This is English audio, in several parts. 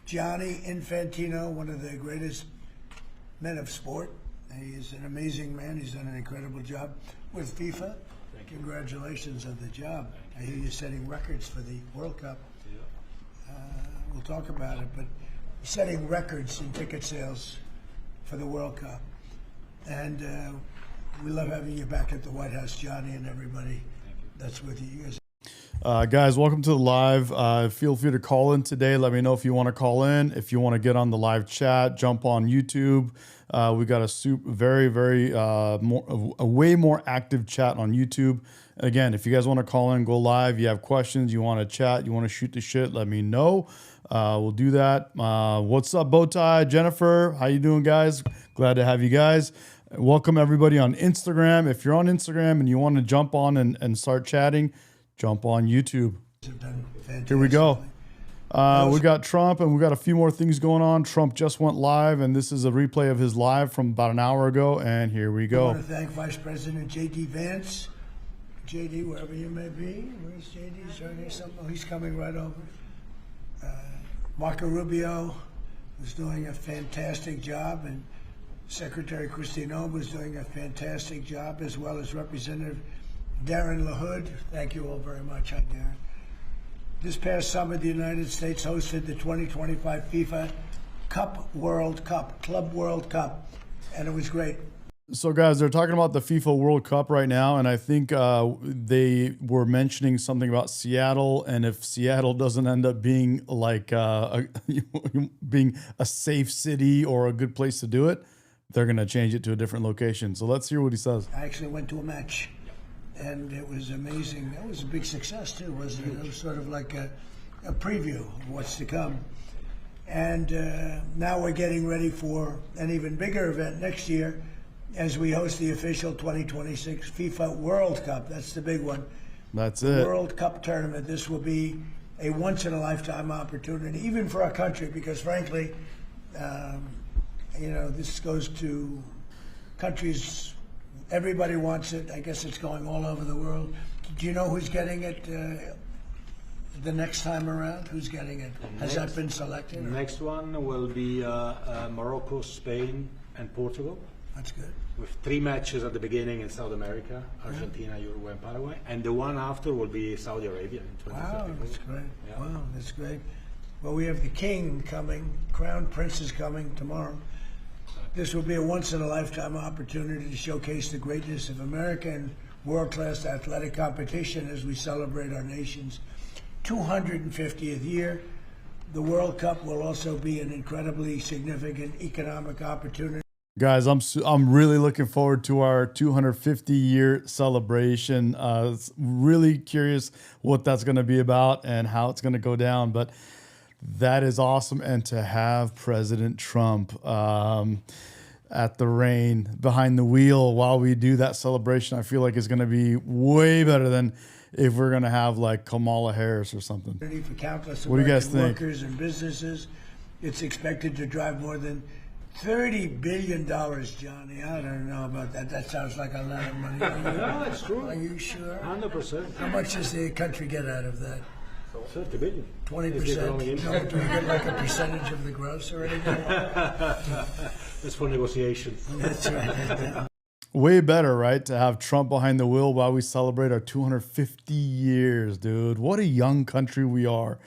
Gianni Infantino, one of the greatest men of sport. He is an amazing man. He's done an incredible job with FIFA. Congratulations on the job. I hear you're setting records for the World Cup. We'll talk about it, but setting records in ticket sales for the World Cup. And we love having you back at the White House, Johnny, and everybody that's with you. Guys, welcome to the live. Feel free to call in today. Let me know if you want to call in. If you want to get on the live chat, jump on YouTube. We got a way more active chat on YouTube. Again, if you guys want to call in, go live. You have questions, you want to chat, you want to shoot the shit, let me know. We'll do that. What's up, Bowtie, Jennifer? How you doing, guys? Glad to have you guys. Welcome everybody on Instagram. If you're on Instagram and you want to jump on and start chatting, jump on YouTube. Here we go. We got Trump, and we got a few more things going on. Trump just went live, and this is a replay of his live from about an hour ago, and here we go. I want to thank Vice President J.D. Vance. J.D., wherever you may be. Where's J.D.? Is there something? Oh, he's coming right over. Marco Rubio was doing a fantastic job, and Secretary Christine O was doing a fantastic job, as well as Representative Darren LaHood. Thank you all very much. Hi, Darren. This past summer, the United States hosted the 2025 FIFA Club World Cup, and it was great. So, guys, they're talking about the FIFA World Cup right now, and I think they were mentioning something about Seattle, and if Seattle doesn't end up being like being a safe city or a good place to do it, they're going to change it to a different location. So let's hear what he says. I actually went to a match, and it was amazing. That was a big success, too, wasn't it? It was sort of like a preview of what's to come. And now we're getting ready for an even bigger event next year as we host the official 2026 FIFA World Cup. That's the big one. That's the it. World Cup tournament. This will be a once-in-a-lifetime opportunity, even for our country, because, frankly, this goes to countries. Everybody wants it. I guess it's going all over the world. Do you know who's getting it the next time around? Who's getting it? Has that been selected? The next one will be Morocco, Spain, and Portugal. That's good. With 3 matches at the beginning in South America, Argentina, Uruguay, and Paraguay. And the one after will be Saudi Arabia in 2034. Wow, that's great. Yeah. Wow, that's great. Well, we have the king coming. Crown Prince is coming tomorrow. This will be a once-in-a-lifetime opportunity to showcase the greatness of American world-class athletic competition as we celebrate our nation's 250th year. The World Cup will also be an incredibly significant economic opportunity. Guys, I'm really looking forward to our 250-year celebration. Really curious what that's going to be about and how it's going to go down. But that is awesome, and to have President Trump at the reign, behind the wheel while we do that celebration, I feel like it's going to be way better than if we're going to have like Kamala Harris or something. For countless what do you guys think? Workers and businesses, it's expected to drive more than $30 billion, Johnny. I don't know about that. That sounds like a lot of money. No, it's true. Are you sure? 100%. How much does the country get out of that? 30 billion. 20%. No, do we get like a percentage of the gross or anything? That's for negotiation. That's right. Way better, right? To have Trump behind the wheel while we celebrate our 250 years, dude. What a young country we are.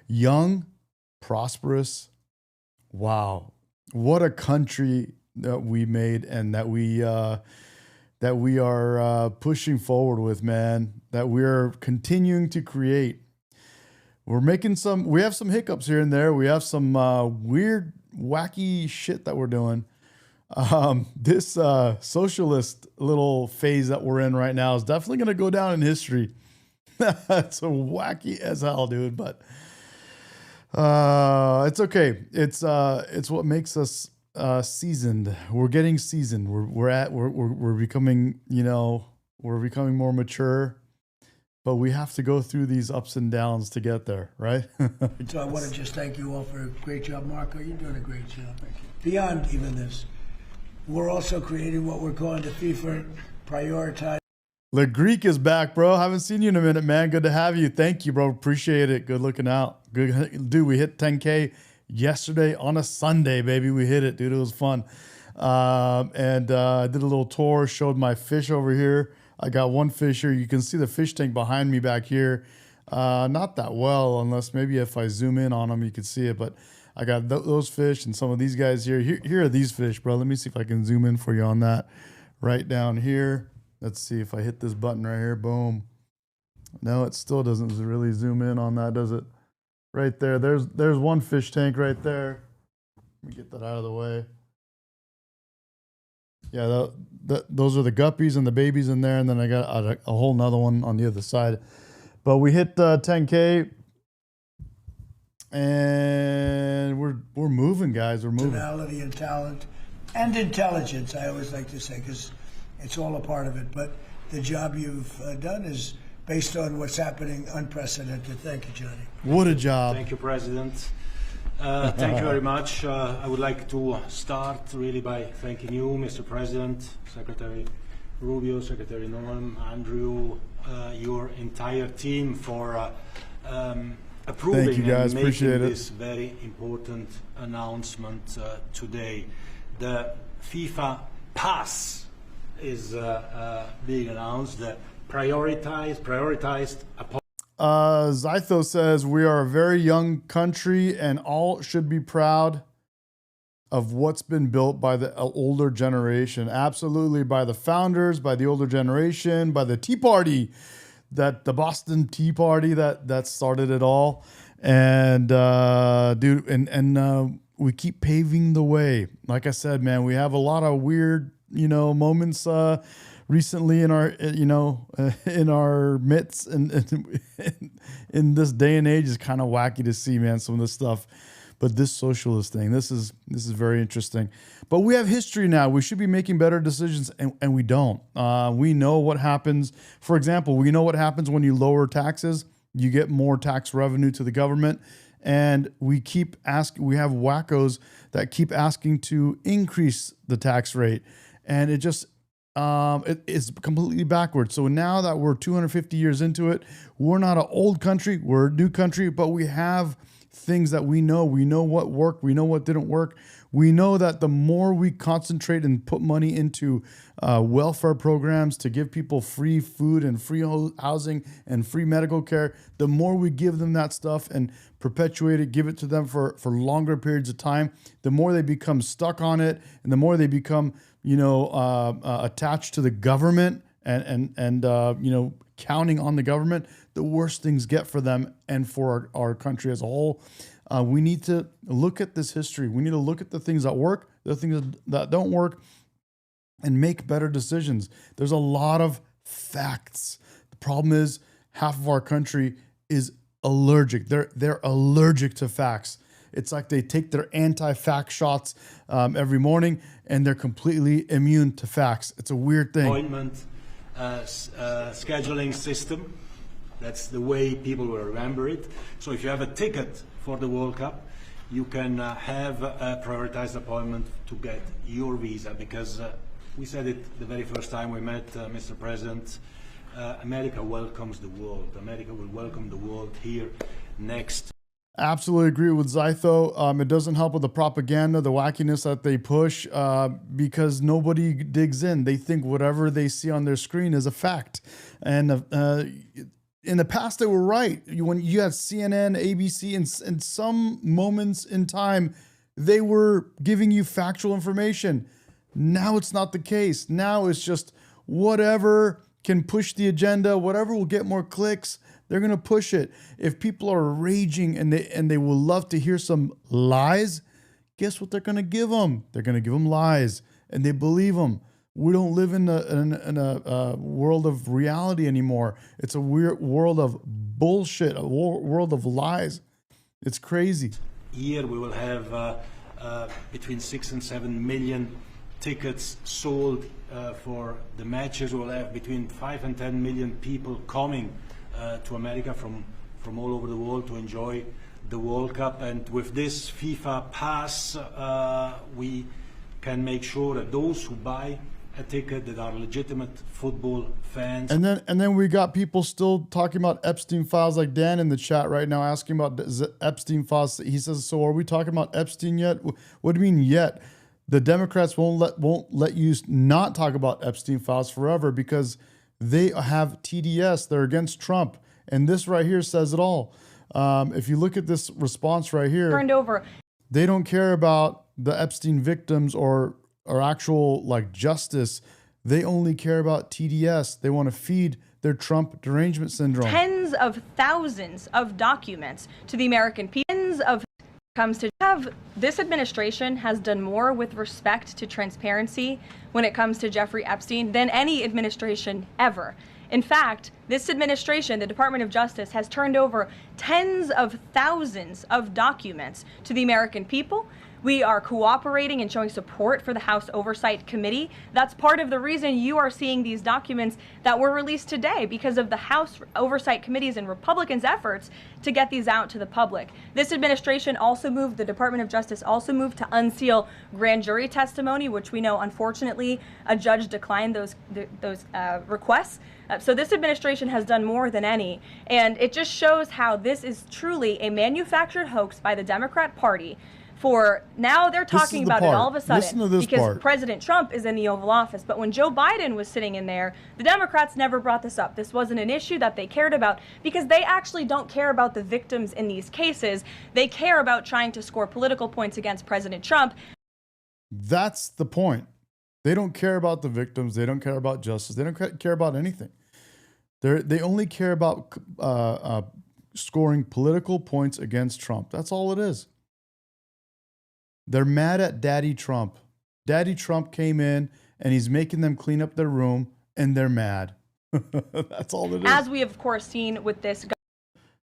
Young, prosperous. Wow. What a country that we made and that we are pushing forward with, man. That we're continuing to create. We're making we have some hiccups here and there. We have some weird, wacky shit that we're doing. This socialist little phase that we're in right now is definitely going to go down in history. It's so wacky as hell, dude. But it's okay. It's what makes us seasoned. We're getting seasoned. We're becoming, we're becoming more mature. But we have to go through these ups and downs to get there, right? So I want to just thank you all for a great job, Marco. You're doing a great job. Thank you. Beyond even this, we're also creating what we're calling the FIFA Prioritize. The Greek is back, bro. Haven't seen you in a minute, man. Good to have you. Thank you, bro. Appreciate it. Good looking out. Good, dude. We hit 10K yesterday on a Sunday, baby. We hit it, dude. It was fun. And I did a little tour, showed my fish over here. I got one fish here. You can see the fish tank behind me back here. Not that well, unless maybe if I zoom in on them, you can see it. But I got those fish and some of these guys here. Here are these fish, bro. Let me see if I can zoom in for you on that. Right down here. Let's see if I hit this button right here. Boom. No, it still doesn't really zoom in on that, does it? Right there. There's one fish tank right there. Let me get that out of the way. Yeah, those are the guppies and the babies in there, and then I got a whole nother one on the other side. But we hit 10K, and we're moving, guys. We're moving. Personality and talent and intelligence, I always like to say, because it's all a part of it. But the job you've done is based on what's happening, unprecedented. Thank you, Johnny. What a job. Thank you, President. Thank you very much. I would like to start really by thanking you, Mr. President, Secretary Rubio, Secretary Norm, Andrew, your entire team for approving Thank you, guys. and Appreciate making it. this very important announcement today. The FIFA Pass is being announced. The prioritized. Zytho says, we are a very young country and all should be proud of what's been built by the older generation. Absolutely, by the founders, by the older generation, by the Tea Party, the Boston Tea Party that started it all. And dude, and we keep paving the way. Like I said, man, we have a lot of weird, moments recently in our, in our midst, and in this day and age, is kind of wacky to see, man, some of this stuff. But this socialist thing, this is very interesting. But we have history now. We should be making better decisions, and we don't. We know what happens. For example, we know what happens when you lower taxes. You get more tax revenue to the government, and we have wackos that keep asking to increase the tax rate, and it just it's completely backwards. So now that we're 250 years into it, we're not an old country, we're a new country, but we have things that we know. We know what worked, we know what didn't work. We know that the more we concentrate and put money into welfare programs to give people free food and free housing and free medical care, the more we give them that stuff and perpetuate it, give it to them for longer periods of time, the more they become stuck on it, and the more they become attached to the government and counting on the government, the worse things get for them and for our country as a whole. We need to look at this history. We need to look at the things that work, the things that don't work, and make better decisions. There's a lot of facts. The problem is half of our country is allergic. They're allergic to facts. It's like they take their anti-fact shots every morning, and they're completely immune to facts. It's a weird thing. Appointment scheduling system. That's the way people will remember it. So if you have a ticket for the World Cup, you can have a prioritized appointment to get your visa, because we said it the very first time we met, Mr. President, America welcomes the world. America will welcome the world here next. Absolutely agree with Zytho. It doesn't help with the propaganda, the wackiness that they push, because nobody digs in. They think whatever they see on their screen is a fact. And in the past, they were right. When you had CNN, ABC, and some moments in time, they were giving you factual information. Now it's not the case. Now it's just whatever can push the agenda, whatever will get more clicks, they're going to push it. If people are raging and they will love to hear some lies, guess what they're going to give them? They're going to give them lies, and they believe them. We don't live in a world of reality anymore. It's a weird world of bullshit, a world of lies. It's crazy. Here we will have between 6 and 7 million tickets sold for the matches. We will have between 5 and 10 million people coming to America from all over the world to enjoy the World Cup. And with this FIFA Pass, we can make sure that those who buy a ticket, that are legitimate football fans. And then we got people still talking about Epstein files, like Dan in the chat right now asking about Epstein files. He says, "So are we talking about Epstein yet?" What do you mean yet? The Democrats won't let you not talk about Epstein files forever because they have TDS. They're against Trump, and this right here says it all. If you look at this response right here, turned over. They don't care about the Epstein victims or actual like justice. They only care about TDS. They want to feed their Trump derangement syndrome. Tens of thousands of documents to the American people. Tens of comes to have this administration has done more with respect to transparency when it comes to Jeffrey Epstein than any administration ever. In fact, this administration, the Department of Justice, has turned over tens of thousands of documents to the American people. We are cooperating and showing support for the House Oversight Committee. That's part of the reason you are seeing these documents that were released today, because of the House Oversight Committee's and Republicans' efforts to get these out to the public. This administration also moved, the Department of Justice also moved to unseal grand jury testimony, which we know, unfortunately, a judge declined those requests. So this administration has done more than any, and it just shows how this is truly a manufactured hoax by the Democrat Party. For now, they're talking about it all of a sudden because President Trump is in the Oval Office. But when Joe Biden was sitting in there, the Democrats never brought this up. This wasn't an issue that they cared about because they actually don't care about the victims in these cases. They care about trying to score political points against President Trump. That's the point. They don't care about the victims. They don't care about justice. They don't care about anything. They only care about scoring political points against Trump. That's all it is. They're mad at Daddy Trump. Daddy Trump came in and he's making them clean up their room, and they're mad. That's all it is. As we have, of course, seen with this.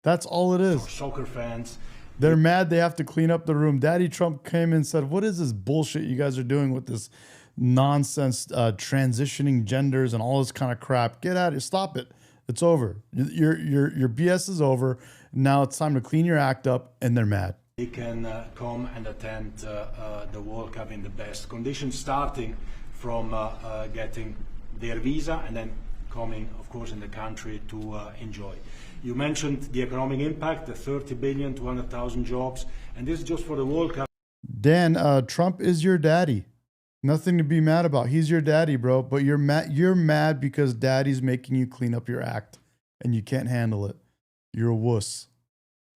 That's all it is. Soccer fans. They're mad they have to clean up the room. Daddy Trump came in and said, "What is this bullshit you guys are doing with this nonsense, transitioning genders and all this kind of crap? Get out of it. Stop it. It's over. Your BS is over. Now it's time to clean your act up," and they're mad. They can come and attend the World Cup in the best conditions, starting from getting their visa and then coming, of course, in the country to enjoy. You mentioned the economic impact, the 30 billion, 200,000 jobs, and this is just for the World Cup. Dan, Trump is your daddy. Nothing to be mad about. He's your daddy, bro. But you're mad because daddy's making you clean up your act, and you can't handle it. You're a wuss.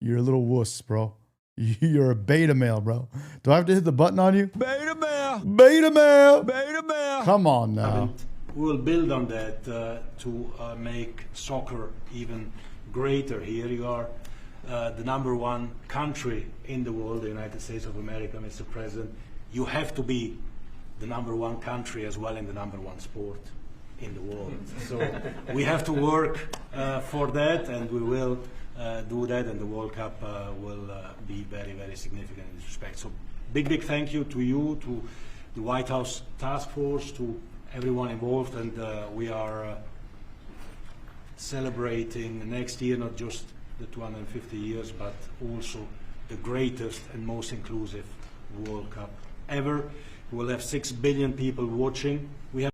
You're a little wuss, bro. You're a beta male, bro. Do I have to hit the button on you? Beta male. Beta male. Beta male. Come on now. We will build on that to make soccer even greater here. You are the #1 country in the world, the United States of America, Mr. President. You have to be the #1 country as well in the #1 sport in the world. So we have to work for that, and we will do that, and the World Cup will be very, very significant in this respect. So big thank you to you, to the White House Task Force, to everyone involved, and we are celebrating next year not just the 250 years, but also the greatest and most inclusive World Cup ever. We'll have 6 billion people watching. We have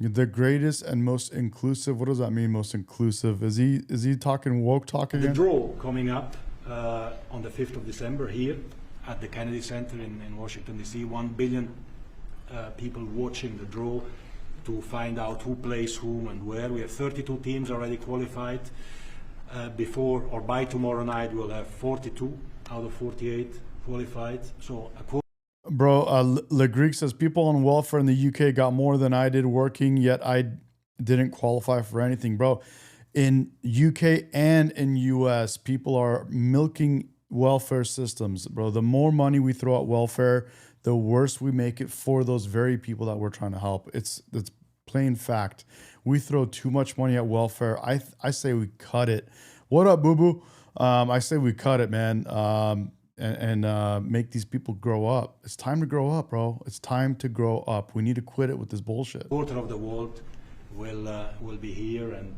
the greatest and most inclusive. What does that mean, most inclusive? Is he talking woke talk again? The draw coming up on the 5th of December here at the Kennedy Center in Washington, D.C. 1 billion people watching the draw to find out who plays whom and where. We have 32 teams already qualified. Before or by tomorrow night, we'll have 42 out of 48 qualified. So Bro, Le Greek says, people on welfare in the UK got more than I did working, yet I didn't qualify for anything. Bro, in UK and in US, people are milking welfare systems. Bro, the more money we throw at welfare, the worse we make it for those very people that we're trying to help. It's plain fact. We throw too much money at welfare. I say we cut it. What up, boo-boo? I say we cut it, man. And make these people grow up. It's time to grow up, bro. It's time to grow up. We need to quit it with this bullshit. Quarter of the world will be here, and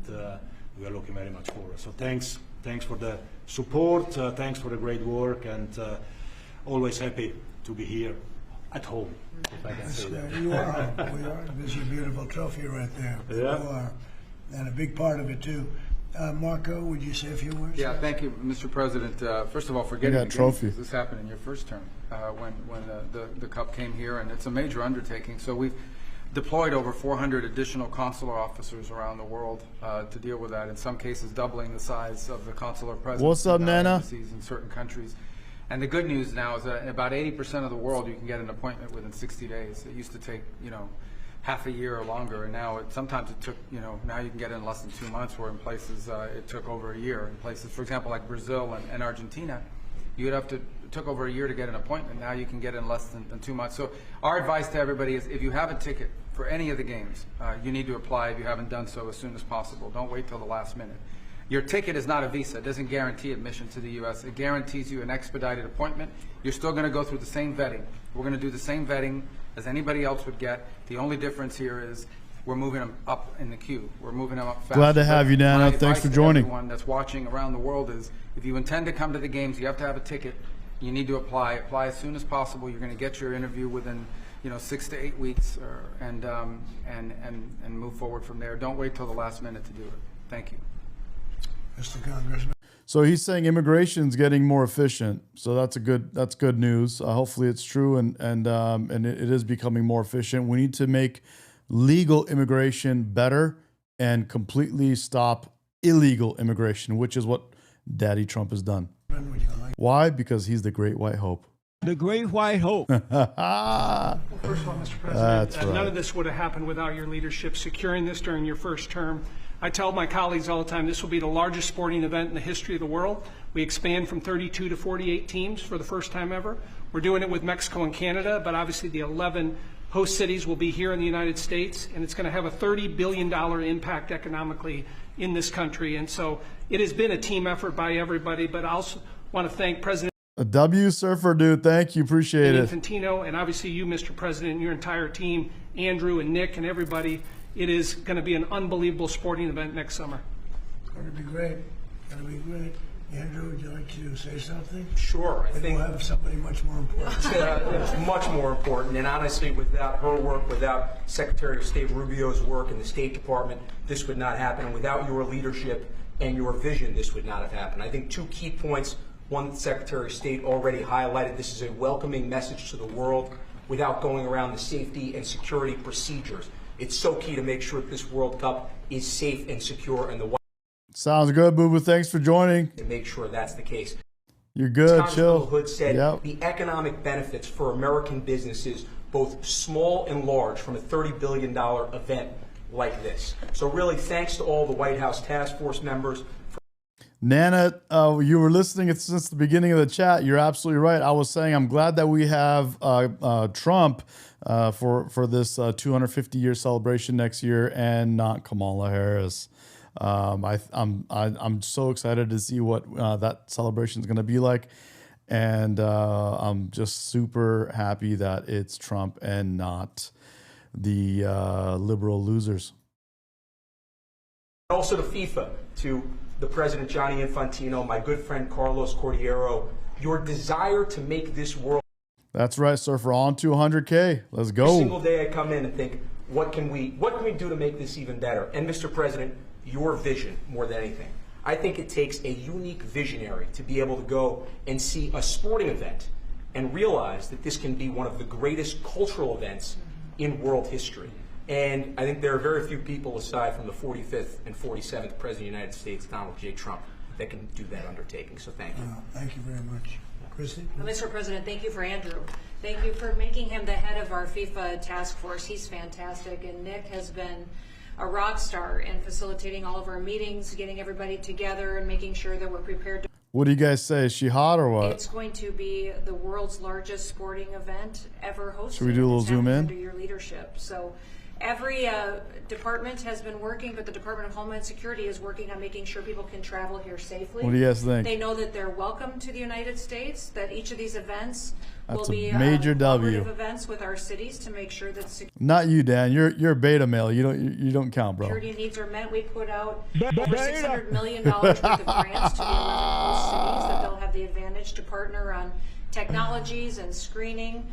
we are looking very much forward. So thanks for the support. Thanks for the great work, and always happy to be here at home, if I can say that. You are. We are. There's your beautiful trophy right there. Yeah. You are. And a big part of it, too. Marco, would you say a few words? Yeah, thank you, Mr. President. First of all, for getting got a trophy. This happened in your first term when the Cup came here, and it's a major undertaking. So we've deployed over 400 additional consular officers around the world to deal with that, in some cases doubling the size of the consular presence. What's up, in our Nana? embassies in certain countries. And the good news now is that in about 80% of the world, you can get an appointment within 60 days. It used to take, half a year or longer, and now sometimes it took, now you can get it in less than 2 months, where in places it took over a year. In places, for example, like Brazil and Argentina, it took over a year to get an appointment. Now you can get it in less than 2 months. So our advice to everybody is, if you have a ticket for any of the games, you need to apply if you haven't done so as soon as possible. Don't wait till the last minute. Your ticket is not a visa. It doesn't guarantee admission to the U.S. It guarantees you an expedited appointment. You're still going to go through the same vetting. We're going to do the same vetting as anybody else would get. The only difference here is we're moving them up in the queue. We're moving them up fast. Glad to have you, Nana. My Thanks advice for to joining. everyone that's watching around the world is, if you intend to come to the games, you have to have a ticket. You need to apply. Apply as soon as possible. You're going to get your interview within 6 to 8 weeks, and move forward from there. Don't wait till the last minute to do it. Thank you. Mr. Congressman. So he's saying immigration's getting more efficient. So that's good news. Hopefully it's true, and it is becoming more efficient. We need to make legal immigration better and completely stop illegal immigration, which is what Daddy Trump has done. Would you like? Why? Because he's the Great White Hope. The Great White Hope. Well, first of all, Mr. President, That's right. none of this would have happened without your leadership securing this during your first term. I tell my colleagues all the time, this will be the largest sporting event in the history of the world. We expand from 32 to 48 teams for the first time ever. We're doing it with Mexico and Canada, but obviously the 11 host cities will be here in the United States, and it's going to have a $30 billion impact economically in this country. And so it has been a team effort by everybody, but I also want to thank President A W Surfer, dude. Thank you. Appreciate it. Infantino, and obviously you, Mr. President, and your entire team, Andrew and Nick and everybody. It is going to be an unbelievable sporting event next summer. It's going to be great. It's going to be great. Andrew, would you like to say something? Sure. I I think we'll have somebody much more important. it's much more important. And honestly, without her work, without Secretary of State Rubio's work in the State Department, this would not happen. And without your leadership and your vision, this would not have happened. I think 2 key points. One, the Secretary of State already highlighted. This is a welcoming message to the world without going around the safety and security procedures. It's so key to make sure that this World Cup is safe and secure, and the White Sounds good, Boo Boo. Thanks for joining. to make sure that's the case. You're good. Congressman Chill. Hood said Yep. the economic benefits for American businesses, both small and large, from a $30 billion event like this. So really, thanks to all the White House task force members. Nana, you were listening since the beginning of the chat. You're absolutely right. I was saying I'm glad that we have Trump for this 250-year celebration next year, and not Kamala Harris. I'm so excited to see what that celebration is going to be like, and I'm just super happy that it's Trump and not the liberal losers. Also to FIFA, to the President Gianni Infantino, my good friend Carlos Cordiero, your desire to make this world. That's right, Surfer. On to 100K. Let's go. Every single day I come in and think, what can we do to make this even better? And Mr. President, your vision more than anything. I think it takes a unique visionary to be able to go and see a sporting event and realize that this can be one of the greatest cultural events in world history. And I think there are very few people, aside from the 45th and 47th President of the United States, Donald J. Trump, that can do that undertaking. So thank you. Thank you very much. Christy? Well, Mr. President, thank you for Andrew. Thank you for making him the head of our FIFA task force. He's fantastic. And Nick has been a rock star in facilitating all of our meetings, getting everybody together, and making sure that we're prepared to. What do you guys say? Is she hot or what? It's going to be the world's largest sporting event ever hosted. Should we do a little It's zoom happened in? Under your leadership. So every department has been working, but the Department of Homeland Security is working on making sure people can travel here safely. What do you guys think? They know that they're welcome to the United States, that each of these events That's will a be major W. collaborative events with our cities to make sure that Not you, Dan. You're a beta male. You don't count, bro. security needs are met. We put out over $600 million worth of grants to the 11 host cities that they'll have the advantage to partner on technologies and screening.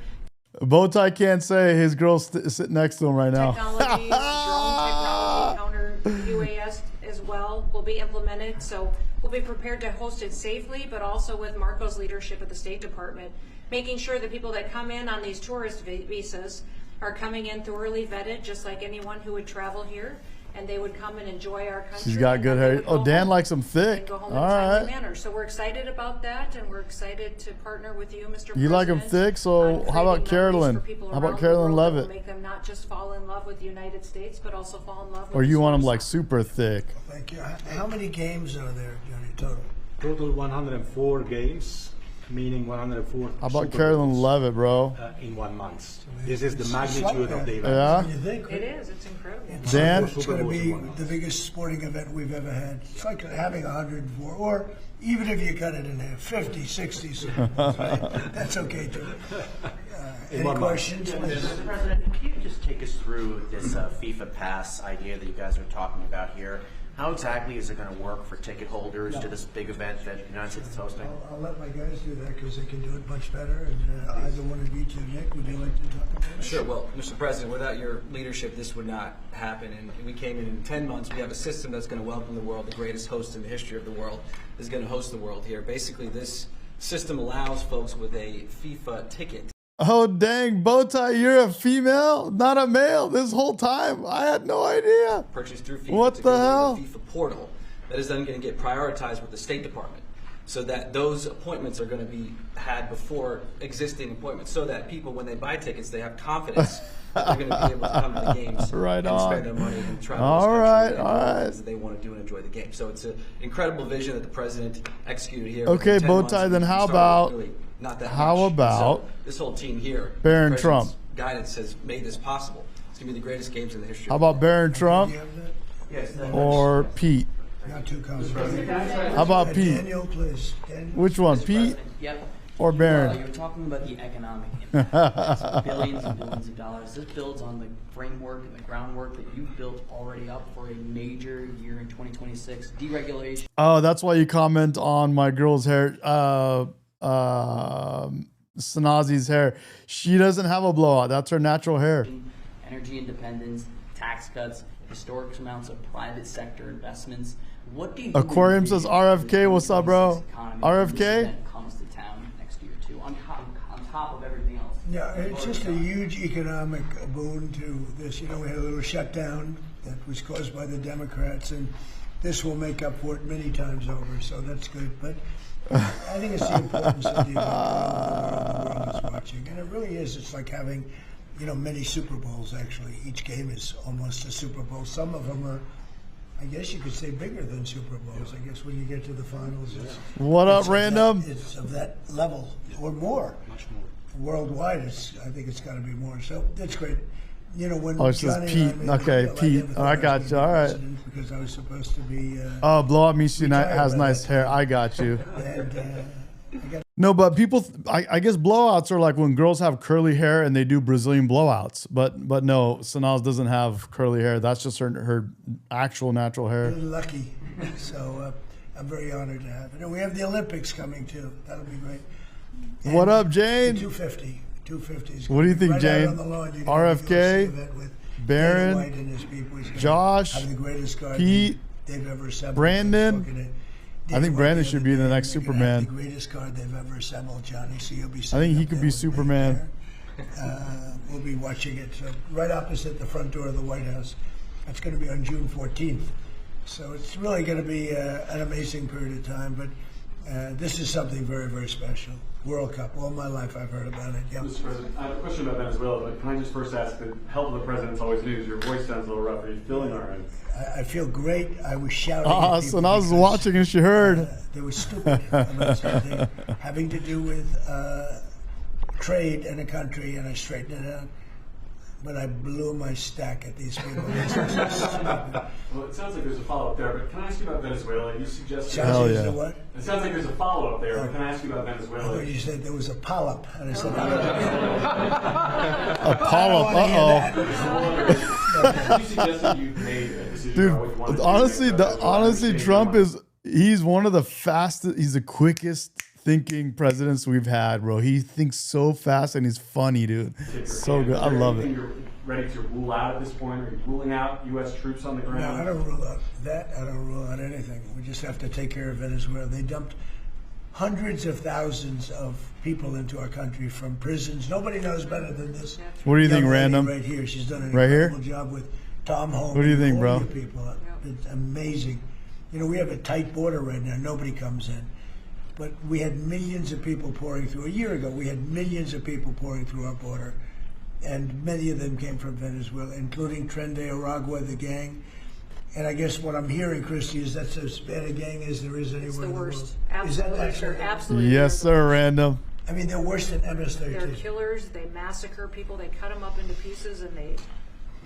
Bowtie can't say his girl's sitting next to him right now. Technologies, drone technology, counter UAS as well will be implemented. So we'll be prepared to host it safely, but also with Marco's leadership at the State Department, making sure that people that come in on these tourist visas are coming in thoroughly vetted, just like anyone who would travel here, and they would come and enjoy our country. She's got and good then they hair. would Oh, go Dan home likes them and thick. go All home in a timely right. manner. So we're excited about that, and we're excited to partner with you, Mr. You like 'em President, thick, so on how about creating memories Carolyn? for people How about around the Carolyn world that will Levitt? Make them not just fall in love with the United States, but also fall in love with Or you the want them sports. like super thick? Thank you. How many games are there, Johnny, total? Total 104 games, meaning 104. How about Super Carolyn Bowls, Levitt, bro? in 1 month. This is the It's like magnitude that. of the event. Yeah? You think? It is. It's incredible. Dan? It's going to be the biggest sporting event we've ever had. It's like having 104, or even if you cut it in half, 50, 60 Super Bowls, right? That's okay too. Any one month. questions? Mr. President, can you just take us through this FIFA Pass idea that you guys are talking about here? How exactly is it going to work for ticket holders to this big event that the United States is hosting? I'll let my guys do that because they can do it much better. And either one of you two, Nick, would you like to talk about it? Sure. Well, Mr. President, without your leadership, this would not happen. And we came in 10 months. We have a system that's going to welcome the world. The greatest host in the history of the world is going to host the world here. Basically, this system allows folks with a FIFA ticket. Oh, dang, Bowtie, you're a female, not a male this whole time. I had no idea. Purchase through FIFA. What to the go to hell? The FIFA portal that is then going to get prioritized with the State Department, so that those appointments are going to be had before existing appointments, so that people, when they buy tickets, they have confidence that they're going to be able to come to the games Right and on. spend their money and travel All this right, country and all do right. things that they want to do and enjoy the game. So it's an incredible vision that the president executed here. Okay, Within 10 months, Bowtie, we then how started about- really not that how much. about So this whole team here, Barron the president's Trump? guidance has made this possible. It's going to be the greatest games in the history. How of the about world. Barron Do Trump you have that? Yes. or Pete? Not too complicated. How about Pete? Daniel, please. Daniel. Which one, Pete Yep. or Barron? You're talking about the economic impact. Billions and billions of dollars. This builds on the framework and the groundwork that you've built already up for a major year in 2026. Deregulation. Oh, that's why you comment on my girl's hair. Sanazi's hair. She doesn't have a blowout. That's her natural hair. Energy independence, tax cuts, historic amounts of private sector investments. What do you Aquarium says envision RFK, for the what's up, bro? 2026 economy when RFK? this event comes to town next year too, on top of everything else? Yeah, it's just a huge economic boon to this. You know, we had a little shutdown that was caused by the Democrats, and this will make up for it many times over, so that's good. But I think it's the importance of the event the world is watching. And it really is. It's like having, you know, many Super Bowls, actually. Each game is almost a Super Bowl. Some of them are, I guess you could say, bigger than Super Bowls. I guess when you get to the finals, What up, it's of random? that- it's of that level or more. Much more. Worldwide, I think it's got to be more. So that's great. You know, when Oh, it says Johnny Pete. and I made Okay, the deal, I Pete. never Oh, I thought got was you. gonna be All right. president because I was supposed to be. Oh, blowout means she Retired has by nice that hair. time. I got you. And I got No, but people, I guess blowouts are like when girls have curly hair and they do Brazilian blowouts. But no, Sanaz doesn't have curly hair. That's just her actual natural hair. really lucky. So I'm very honored to have it. And we have the Olympics coming too. That'll be great. And What up, the Jane? 250. 250 is What do you gonna be think, right Jane? out on the lawn. You're gonna RFK, see the event with Barron, Dana White and his people. He's gonna Josh, have the greatest guard Pete, they've ever assembled. Brandon. Looking at I think Dana White Brandon the should other be the day, next they're gonna have Superman. The greatest guard they've ever assembled, Johnny. So you'll be. I think he could be Superman. We'll be watching it right opposite the front door of the White House. That's going to be on June 14th. So it's really going to be an amazing period of time. But this is something very, very special. World Cup. All my life I've heard about it. Yeah. Mr. President, I have a question about Venezuela, but can I just first ask, the health of the president's always news. Your voice sounds a little rough. Are you feeling all right? I feel great. I was shouting. Ah, at people Sanaz was because, watching and she heard. They were stupid about something having to do with trade in a country, and I straightened it out. But I blew my stack at these people. This is so stupid. Well, it sounds like there's a follow-up there, but can I ask you about Venezuela? You suggested... Hell Is yeah. there what? It sounds like there's a follow-up there, but can I ask you about I Venezuela? thought you said there was a polyp, and I said, A polyp. You suggested you made a decision Dude, about what you wanted to do honestly, next, but I just wanna honestly, understand Trump your he's one of the fastest, he's the quickest thinking presidents we've had, bro. He thinks so fast and he's funny, dude. So good. I love it. You're ready to rule out at this point? Are you ruling out U.S. troops on the ground? No, I don't rule out that. I don't rule out anything. We just have to take care of Venezuela. They dumped hundreds of thousands of people into our country from prisons. Nobody knows better than this. What do you think, young lady Random? Right here. She's done an Right here? incredible job with Tom Holmes. What do you think, all bro? your people. It's amazing. You know, we have a tight border right now. Nobody comes in. But we had millions of people pouring through. A year ago, we had millions of people pouring through our border. And many of them came from Venezuela, including Tren de Aragua, the gang. And I guess what I'm hearing, Christy, is that's as bad a gang as there is anywhere It's the in the worst. world. Absolutely, Is that sir. actually? Absolutely. Yes, sir, Random. I mean, they're worse than MS-13. They're killers. They massacre people. They cut them up into pieces and they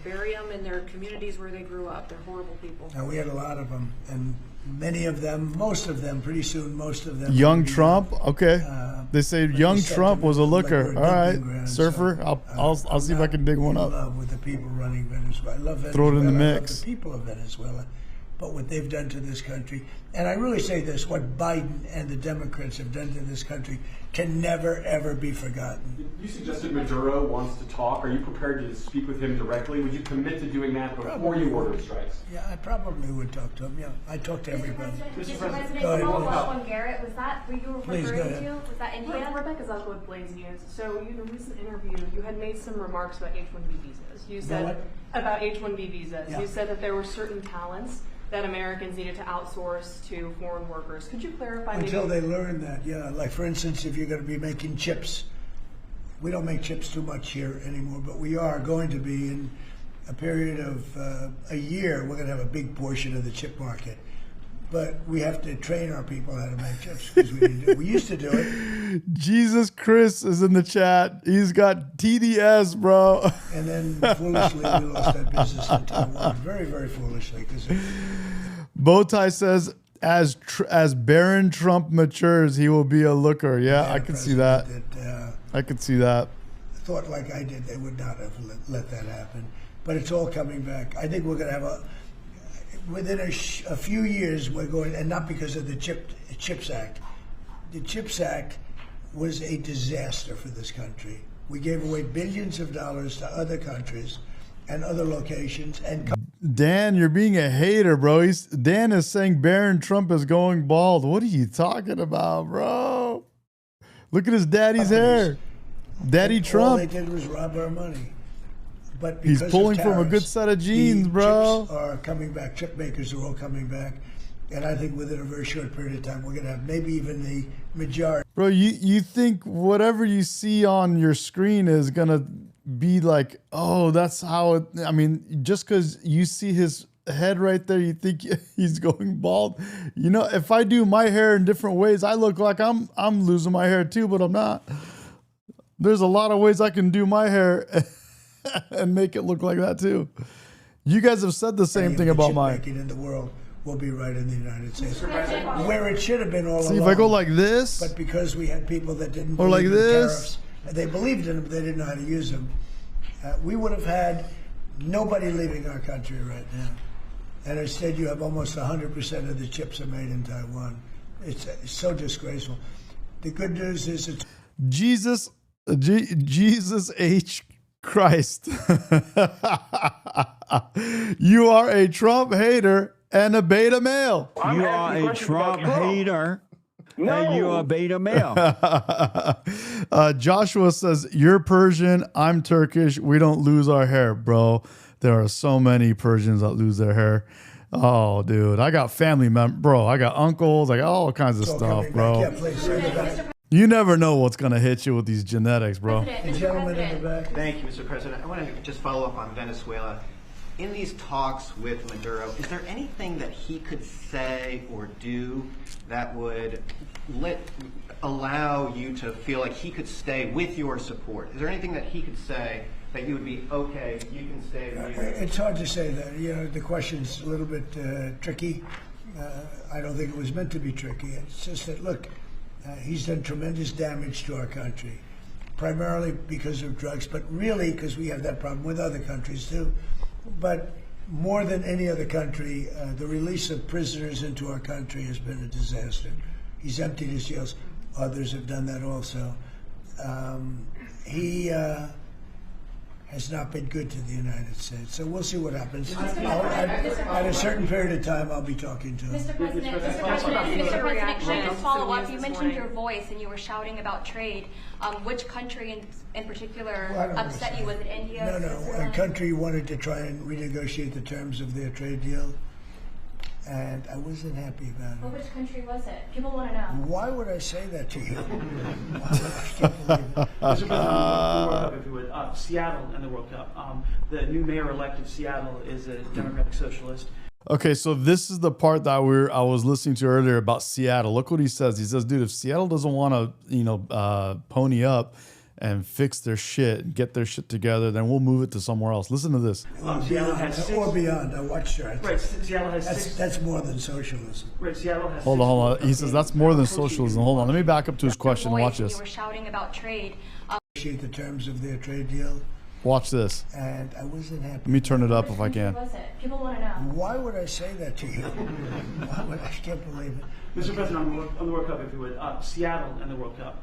bury them in their communities where they grew up. They're horrible people. Now, we had a lot of them, and many of them, most of them, pretty soon, most of them. Young will be, Trump? Okay. They say but young they sent Trump them was a like looker. we're All right, dumping grounds, surfer. so, I'll see if I can dig one in up. love with the people running Venezuela. I love Venezuela. Throw it in the I love mix. the people of Venezuela, but what they've done to this country, and I really say this: what Biden and the Democrats have done to this country can never, ever be forgotten. You suggested Maduro wants to talk. Are you prepared to speak with him directly? Would you commit to doing that before you order strikes? Yeah, I probably would talk to him. Yeah, I talk to everybody. Mr. President, Go ahead, follow up please. on Garrett. Was that what you were Please, go referring ahead. to? Was that India? Rebecca Zuckel with Blaze News. So in a recent interview, you had made some remarks about H-1B visas. You said what? about H-1B visas. Yeah. You said that there were certain talents that Americans needed to outsource to foreign workers. Could you clarify? Until maybe? they learn that, yeah. Like, for instance, if you're going to be making chips, we don't make chips too much here anymore, but we are going to be in a period of a year. We're going to have a big portion of the chip market. But we have to train our people how to make chips because we didn't do it. We used to do it. Jesus Chris is in the chat. He's got TDS, bro. And then foolishly, we lost that business in Taiwan. Very, very foolishly. Bowtie says, as Baron Trump matures, he will be a looker. Yeah, I can see that. I could see that. Thought like I did, they would not have let that happen. But it's all coming back. I think we're going to have within a few years, we're going, and not because of the CHIPS Act. The CHIPS Act was a disaster for this country. We gave away billions of dollars to other countries and other locations. And Dan, you're being a hater, bro. Dan is saying Baron Trump is going bald. What are you talking about, bro? Look at his daddy's hair. Daddy Trump. All they did was rob our money. But he's pulling from a good tariffs, set of genes, bro. Chips are coming back. Chip makers are all coming back. And I think within a very short period of time, we're going to have maybe even the majority. Bro, you think whatever you see on your screen is going to be like, oh, that's how it, I mean, just because you see his head right there, you think he's going bald. You know, if I do my hair in different ways, I look like I'm losing my hair too, but I'm not. There's a lot of ways I can do my hair and make it look like that too. You guys have said the same thing about mine. In the world will be right in the United States, where it should have been all along. See, if I go like this, but because we had people that didn't or like believe in this, tariffs, they believed in them, but they didn't know how to use them. We would have had nobody leaving our country right now, and instead you have almost 100% of the chips are made in Taiwan. It's so disgraceful. The good news is it's Jesus H. Christ. You are a Trump hater and a beta male. You are a Trump hater and you are a beta male. Joshua says, you're Persian, I'm Turkish, we don't lose our hair, bro. There are so many Persians that lose their hair. Oh, dude, I got family members, bro. I got uncles, I got all kinds of stuff, bro. Yeah, please say that. You never know what's going to hit you with these genetics, bro. The gentleman in the back. Thank you, Mr. President. I want to just follow up on Venezuela. In these talks with Maduro, is there anything that he could say or do that would allow you to feel like he could stay with your support? Is there anything that he could say that you would be, okay, you can stay with me? It's hard to say that. You know, the question's a little bit tricky. I don't think it was meant to be tricky. It's just that, look, he's done tremendous damage to our country, primarily because of drugs, but really because we have that problem with other countries too. But more than any other country, the release of prisoners into our country has been a disaster. He's emptied his jails. Others have done that also. He has not been good to the United States. So we'll see what happens. At a certain period of time, I'll be talking to him. Mr. President, can I follow up? You mentioned your voice and you were shouting about trade. Which country in particular upset you? Was it India? No. A country wanted to try and renegotiate the terms of their trade deal, and I wasn't happy about it. But which country was it? People want to know. Why would I say that to you? Mr. President, the World Cup, if you would. Seattle and the World Cup. The new mayor-elect of Seattle is a Democratic Socialist. Okay, so this is the part that I was listening to earlier about Seattle. Look what he says. He says, dude, if Seattle doesn't want to, pony up and fix their shit, get their shit together, then we'll move it to somewhere else. Listen to this. Seattle has six, or beyond. I watched her. Right, Seattle has six. That's more than socialism. Right, Seattle has. Hold on. He says that's more than socialism. Hold on. Let me back up to his question. Watch this. You were shouting about trade. Negotiate the terms of their trade deal. Watch this. And I wasn't happy. Let me turn it up if I can. Was it? People want to know. Why would I say that to you? I can't believe it. Mr. President, on the World Cup, if you would. Seattle and the World Cup.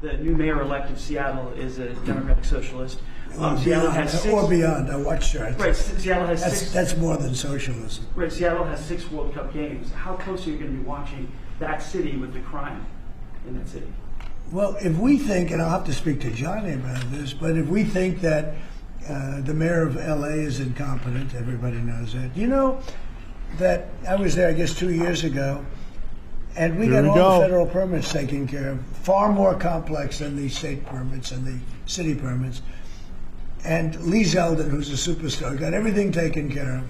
The new mayor-elect of Seattle is a Democratic Socialist. Seattle has six. Or beyond. I watched her. Right, Seattle has six. That's more than socialism. Right, Seattle has 6 World Cup games. How close are you going to be watching that city with the crime in that city? Well, if we think, and I'll have to speak to Johnny about this, but if we think that the mayor of LA is incompetent, everybody knows that. You know that I was there, I guess, 2 years ago, and we got all the federal permits taken care of, far more complex than the state permits and the city permits. And Lee Zeldin, who's a superstar, got everything taken care of.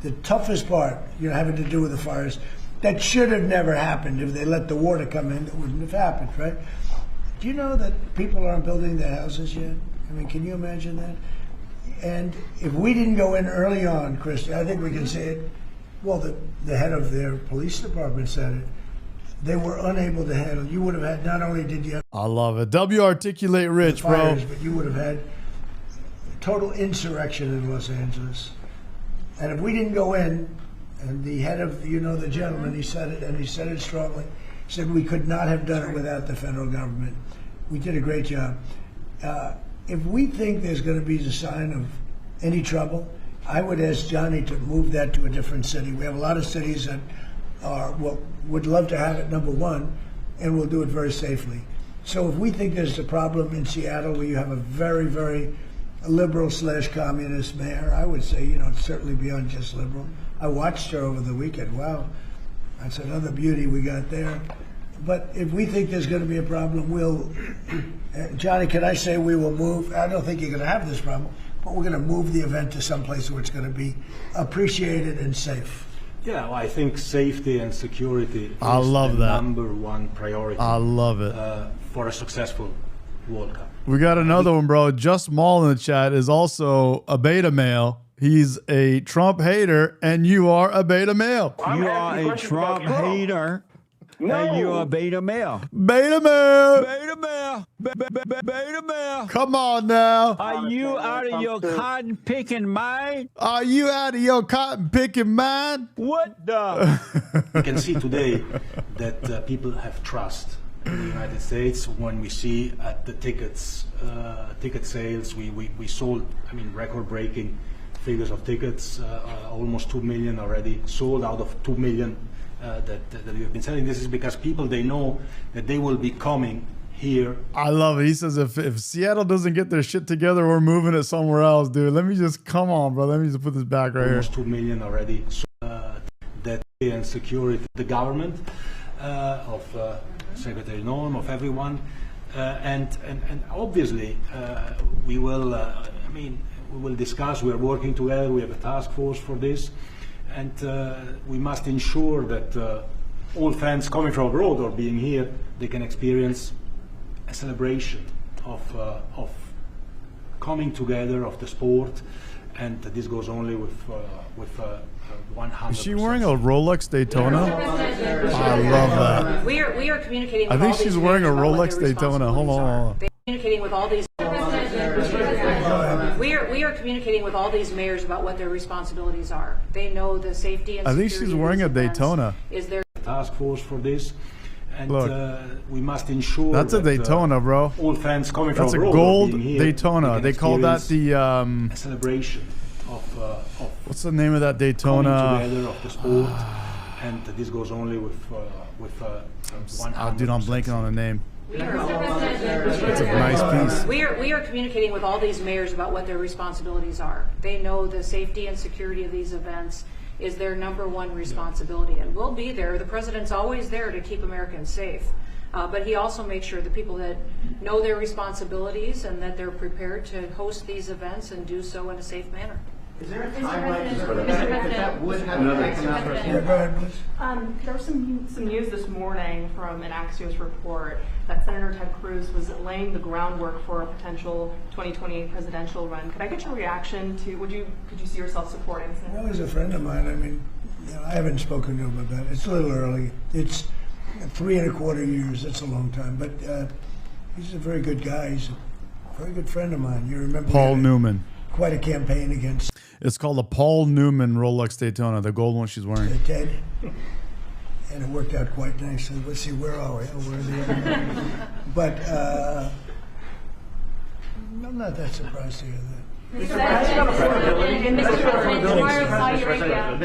The toughest part, having to do with the fires, that should have never happened. If they let the water come in, that wouldn't have happened, right? Do you know that people aren't building their houses yet? I mean, can you imagine that? And if we didn't go in early on, Christy, I think we can say it. Well, the head of their police department said it. They were unable to handle. You would have had, not only did you have I love it. Articulate Rich, fires, bro. but you would have had total insurrection in Los Angeles. And if we didn't go in, and the head of, the gentleman, he said it, and he said it strongly, he said we could not have done it without the federal government. We did a great job. If we think there's going to be a sign of any trouble, I would ask Johnny to move that to a different city. We have a lot of cities that would love to have it, number one, and we'll do it very safely. So if we think there's a problem in Seattle where you have a very, very liberal/communist mayor, I would say, it's certainly beyond just liberal. I watched her over the weekend. Wow, that's another beauty we got there. But if we think there's going to be a problem, Johnny, can I say we will move? I don't think you're going to have this problem, but we're going to move the event to someplace where it's going to be appreciated and safe. Yeah, well, I think safety and security is the number one priority. I love it. For a successful World Cup. We got another one, bro. Just Mall in the chat is also a beta male. He's a Trump hater, and you are a beta male. You are a Trump hater. No. And you're a beta male. Beta male. Beta male. Beta male. Come on now. Are you out of your cotton picking mind? Are you out of your cotton picking mind? What the? We can see today that people have trust in the United States. When we see at the ticket sales, we sold, record-breaking figures of tickets, almost 2 million already sold out of 2 million that we have been selling. This is because people, they know that they will be coming here. I love it. He says if Seattle doesn't get their shit together, we're moving it somewhere else, dude. Let me just, come on, bro. Let me just put this back right almost here. 2 million already. That and security, the government of Secretary Norm, of everyone, and obviously we will. We will discuss. We are working together. We have a task force for this, and we must ensure that all fans coming from abroad or being here, they can experience a celebration of coming together of the sport, and this goes only with 100%. Is she wearing a Rolex Daytona? I love that. We are communicating. I think she's wearing a Rolex Daytona. Hold on. Communicating with all these. We are communicating with all these mayors about what their responsibilities are. They know the safety and I security. think she's wearing a Daytona. Is there task force for this, And Look. we must ensure That's a Daytona, bro. all fans coming That's a from abroad gold being here, Daytona. They call that the a celebration of what's the name of that coming Daytona? together of the sport. And this goes only with Dude, I'm blanking on the name. We are, It's a nice piece. we are communicating with all these mayors about what their responsibilities are. They know the safety and security of these events is their #1 responsibility, and we'll be there. The president's always there to keep Americans safe, but he also makes sure the people that know their responsibilities and that they're prepared to host these events and do so in a safe manner. Is there a Mr. timeline President, for Mr. that? President. That would have Mr. an impact. President. Yeah, go ahead, please. There was some news this morning from an Axios report that Senator Ted Cruz was laying the groundwork for a potential 2028 presidential run. Could I get your reaction to? Could you see yourself supporting Senator? Well, he's a friend of mine. I mean, I haven't spoken to him about it. It's a little early. It's 3¼ years. That's a long time. But he's a very good guy. He's a very good friend of mine. You remember Paul Newman. Quite a campaign against It's called the Paul Newman Rolex Daytona, the gold one she's wearing. Ted, and it worked out quite nicely. Let's see, where are we? Oh, we're the other. But I'm not that surprised to hear that. Mr.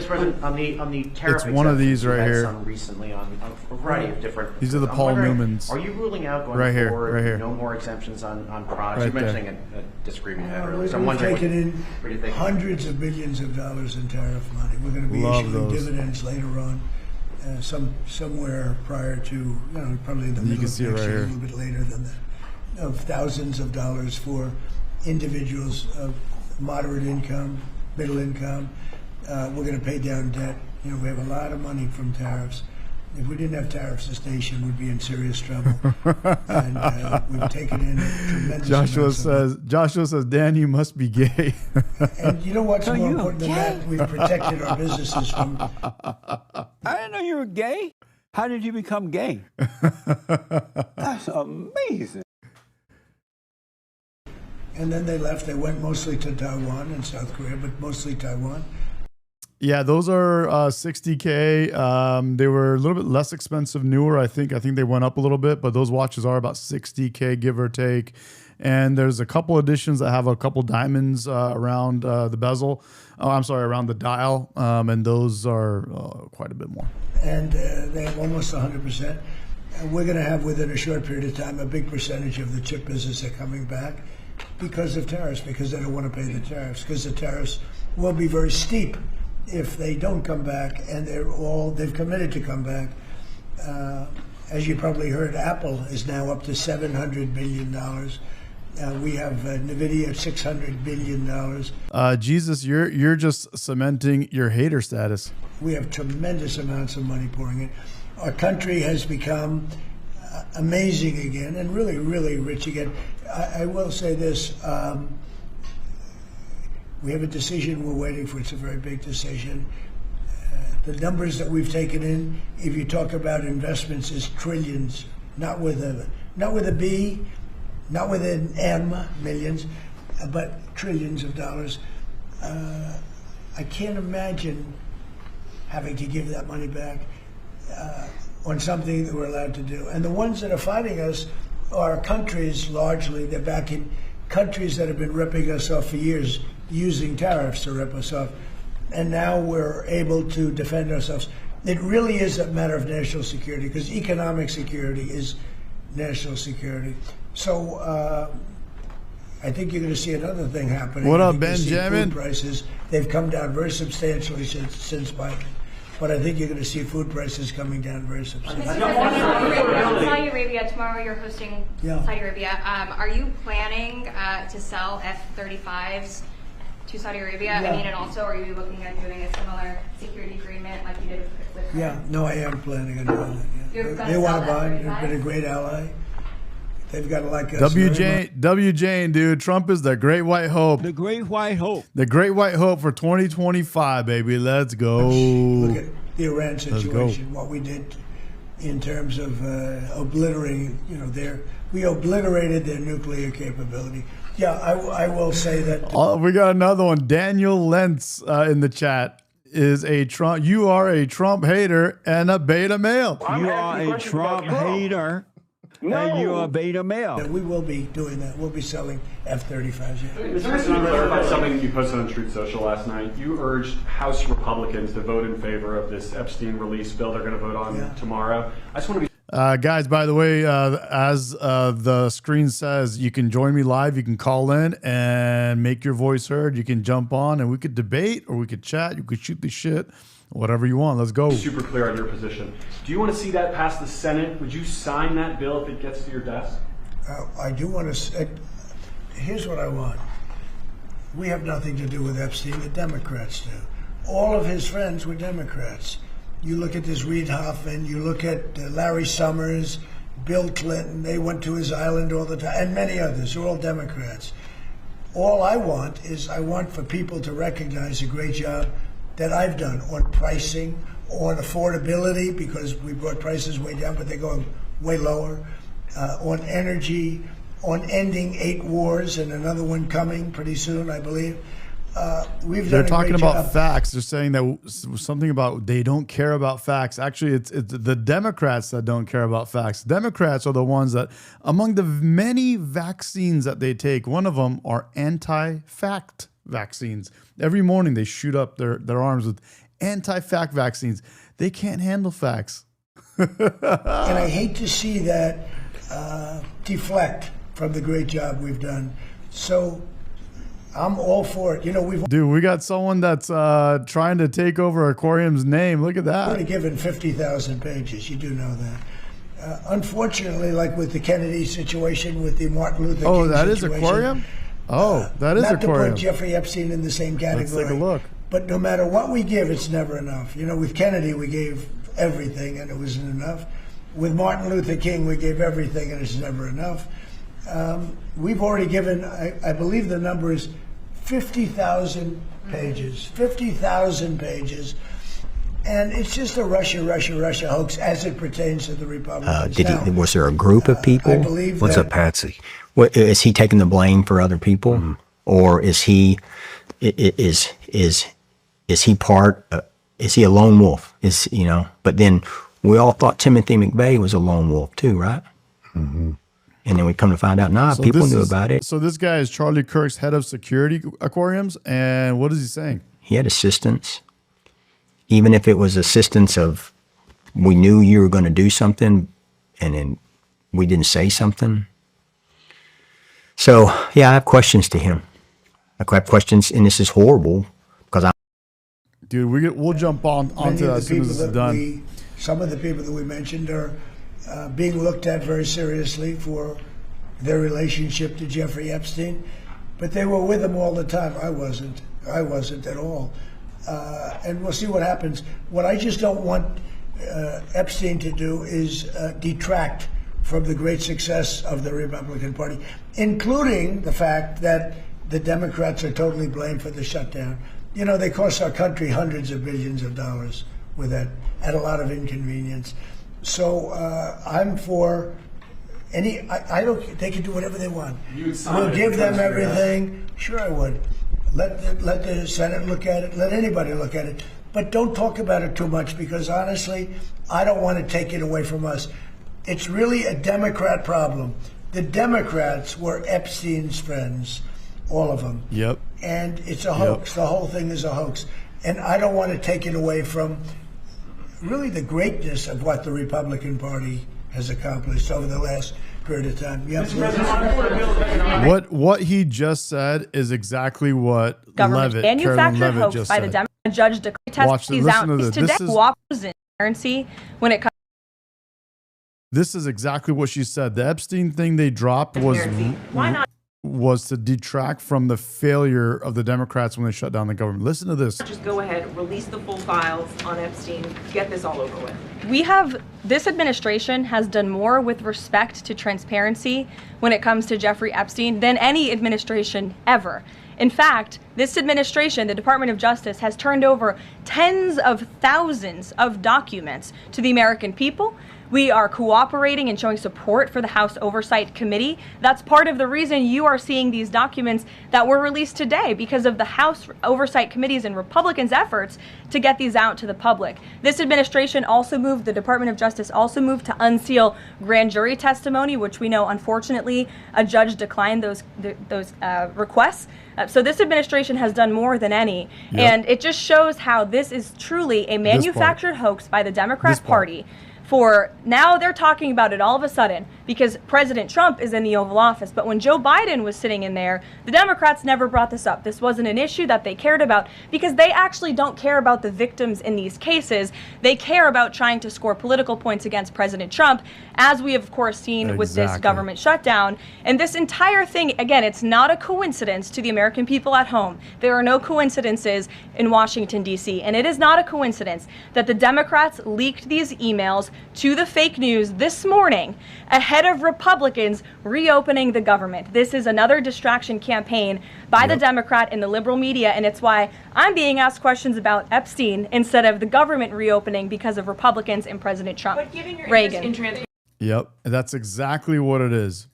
President, on the tariff It's one of these exceptions you right had here. some recently on a variety of different. These are the I'm Paul wondering, Newmans. Are you ruling out going Right here, forward right here. no more exemptions on products? Right You're there. mentioning a disagreement you had earlier. We've So I'm wondering taken in what do you think? hundreds of billions of dollars in tariff money. We're going to be Love issuing those. dividends later on, somewhere prior to, probably in the You middle can of see it next right year, a here. little bit later than that, of thousands of dollars for individuals of moderate income, middle income. We're going to pay down debt. We have a lot of money from tariffs. If we didn't have tariffs, this nation would be in serious trouble. And we've taken in tremendous Joshua says, Dan, you must be gay. And you know what's more important than that? We've protected our businesses from. I didn't know you were gay. How did you become gay? That's amazing. And then they left. They went mostly to Taiwan and South Korea, but mostly Taiwan. Yeah, those are $60K. They were a little bit less expensive, newer. I think they went up a little bit, but those watches are about $60K, give or take. And there's a couple editions that have a couple diamonds around the bezel. Around the dial. And those are quite a bit more. And they have almost 100%. And we're going to have, within a short period of time, a big percentage of the chip business are coming back because of tariffs, because they don't want to pay the tariffs, because the tariffs will be very steep if they don't come back, and they've committed to come back. As you probably heard, Apple is now up to $700 billion. We have NVIDIA at $600 billion. Jesus, you're just cementing your hater status. We have tremendous amounts of money pouring in. Our country has become amazing again and really, really rich again. I will say this. We have a decision we're waiting for. It's a very big decision. The numbers that we've taken in, if you talk about investments, is trillions, not with a B, not with an M, millions, but trillions of dollars. I can't imagine having to give that money back on something that we're allowed to do. And the ones that are fighting us are countries, largely. They're back in countries that have been ripping us off for years, using tariffs to rip us off. And now we're able to defend ourselves. It really is a matter of national security, because economic security is national security. So I think you're going to see another thing happening. What up, You're gonna see Benjamin? Food prices, they've come down very substantially since Biden. But I think you're going to see food prices coming down very substantially. Saudi Arabia, tomorrow you're hosting Yeah. Saudi Arabia. Are you planning to sell F-35s to Saudi Arabia? Yeah. I mean, and also, are you looking at doing a similar security agreement like you did with Yeah, no, I am planning on doing that. You're Yeah. gonna They want to sell buy. that They've been a great ally. They've got to like us. very much. W. Jane, dude. Trump is the great white hope. The great white hope. The great white hope for 2025, baby. Let's go. Look at the Iran Let's go. situation, what we did in terms of obliterating, we obliterated their nuclear capability. Yeah, I will say that. We got another one. Daniel Lentz in the chat. is a Trump. You are a Trump hater and a beta male. You are a Trump hater. And you're a beta male. We will be doing that. We'll be selling F-35s. Mr. President, to clarify something you posted on Truth Social last night. You urged House Republicans to vote in favor of this Epstein release bill they're going to vote on tomorrow. I just want to be guys, by the way, as the screen says, you can join me live. You can call in and make your voice heard. You can jump on and we could debate or we could chat. You could shoot the shit, whatever you want. Let's go. super clear on your position. Do you want to see that pass the Senate? Would you sign that bill if it gets to your desk? I do want to. Here's what I want. We have nothing to do with Epstein. The Democrats do. All of his friends were Democrats. You look at this Reid Hoffman, you look at Larry Summers, Bill Clinton, they went to his island all the time, and many others. They're all Democrats. All I want is I want for people to recognize a great job that I've done on pricing, on affordability, because we brought prices way down, but they're going way lower, on energy, on ending 8 wars and another one coming pretty soon, I believe. They're talking about facts. They're saying that something about they don't care about facts. Actually, it's the Democrats that don't care about facts. Democrats are the ones that, among the many vaccines that they take, one of them are anti-fact vaccines. Every morning they shoot up their arms with anti-fact vaccines. They can't handle facts. And I hate to see that deflect from the great job we've done. So I'm all for it. You know, we got someone that's trying to take over Aquarium's name. Look at that. We've already given 50,000 pages. You do know that. Unfortunately, like with the Kennedy situation, with the Martin Luther King that is situation, Aquarium? That is not Aquarium. Not to put Jeffrey Epstein in the same category. Let's take a look. But no matter what we give, it's never enough. You know, with Kennedy, we gave everything, and it wasn't enough. With Martin Luther King, we gave everything, and it's never enough. We've already given, I believe the number is 50,000 pages. 50,000 pages. And it's just a Russia hoax as it pertains to the Republicans. Was there a group of people? I believe What's up, Patsy? Is he taking the blame for other people? Or is he is he part? Is he a lone wolf? But then we all thought Timothy McVeigh was a lone wolf too, right? Mm-hmm. And then we come to find out, people knew about it. So this guy is Charlie Kirk's head of security aquariums, and what is he saying? He had assistance. Even if it was assistance of, we knew you were going to do something, and then we didn't say something. So, yeah, I have questions to him. I have questions, and this is horrible, because Dude, we'll jump onto that as soon as this is done. Some of the people that we mentioned are being looked at very seriously for their relationship to Jeffrey Epstein, but they were with him all the time. I wasn't at all. And we'll see what happens. What I just don't want Epstein to do is detract from the great success of the Republican Party, including the fact that the Democrats are totally blamed for the shutdown. You know, they cost our country hundreds of billions of dollars with that, at a lot of inconvenience. So I'm for I don't. They can do whatever they want. We'll give them everything. Sure, I would. Let the Senate look at it. Let anybody look at it. But don't talk about it too much, because honestly, I don't want to take it away from us. It's really a Democrat problem. The Democrats were Epstein's friends, all of them. Yep. And it's a hoax. Yep. The whole thing is a hoax. And I don't want to take it away from really the greatness of what the Republican Party has accomplished over the last period of time. What he just said is exactly what government manufactured hoax by the Democrat judge declared test these out today. Transparency when it comes. This is exactly what she said. The Epstein thing they dropped was to detract from the failure of the Democrats when they shut down the government. Listen to this. Just go ahead, release the full files on Epstein, get this all over with. This administration has done more with respect to transparency when it comes to Jeffrey Epstein than any administration ever. In fact, this administration, the Department of Justice, has turned over tens of thousands of documents to the American people We are cooperating and showing support for the House Oversight Committee. That's part of the reason you are seeing these documents that were released today, because of the House Oversight Committee's and Republicans' efforts to get these out to the public. This administration also moved, the Department of Justice also moved to unseal grand jury testimony, which we know, unfortunately, a judge declined those requests. So this administration has done more than any. Yep. And it just shows how this is truly a manufactured hoax by the Democrat Party. For now, they're talking about it all of a sudden because President Trump is in the Oval Office. But when Joe Biden was sitting in there, the Democrats never brought this up. This wasn't an issue that they cared about because they actually don't care about the victims in these cases. They care about trying to score political points against President Trump, as we have, of course, seen with this government shutdown. And this entire thing, again, it's not a coincidence to the American people at home. There are no coincidences in Washington, D.C. And it is not a coincidence that the Democrats leaked these emails to the fake news this morning ahead of Republicans reopening the government. This is another distraction campaign by the Democrat and the liberal media, and it's why I'm being asked questions about Epstein instead of the government reopening because of Republicans and President Trump. But given your Reagan. interest in Yep, that's exactly what it is.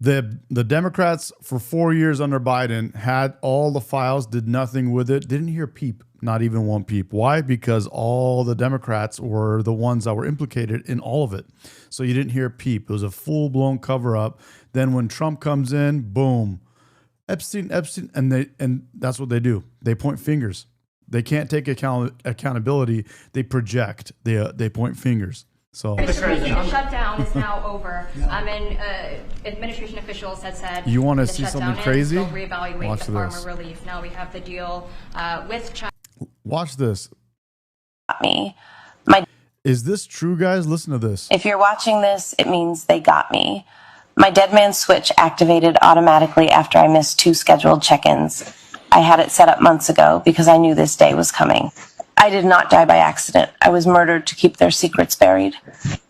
The Democrats for 4 years under Biden had all the files, did nothing with it, didn't hear peep, not even one peep. Why? Because all the Democrats were the ones that were implicated in all of it. So you didn't hear peep. It was a full-blown cover-up. Then when Trump comes in, boom, Epstein, and that's what they do. They point fingers. They can't take accountability. They project. They point fingers. So The shutdown is now over. And administration officials had said you want to the see shutdown something ends, crazy? they'll reevaluate Watch the this. farmer relief. Now we have the deal with China. Watch this. Me. Is this true, guys? Listen to this. If you're watching this, it means they got me. My dead man switch activated automatically after I missed 2 scheduled check-ins. I had it set up months ago because I knew this day was coming. I did not die by accident. I was murdered to keep their secrets buried.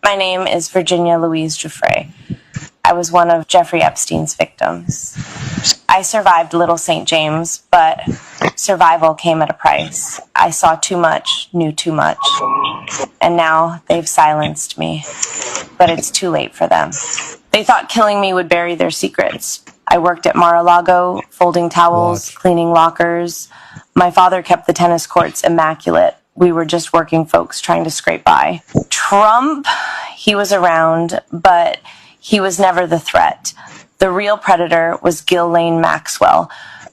My name is Virginia Louise Giuffre. I was one of Jeffrey Epstein's victims. I survived Little St. James, but survival came at a price. I saw too much, knew too much, and now they've silenced me. But it's too late for them. They thought killing me would bury their secrets. I worked at Mar-a-Lago, folding towels, cleaning lockers. My father kept the tennis courts immaculate. We were just working folks trying to scrape by. Trump, he was around, but he was never the threat. The real predator was Ghislaine Maxwell,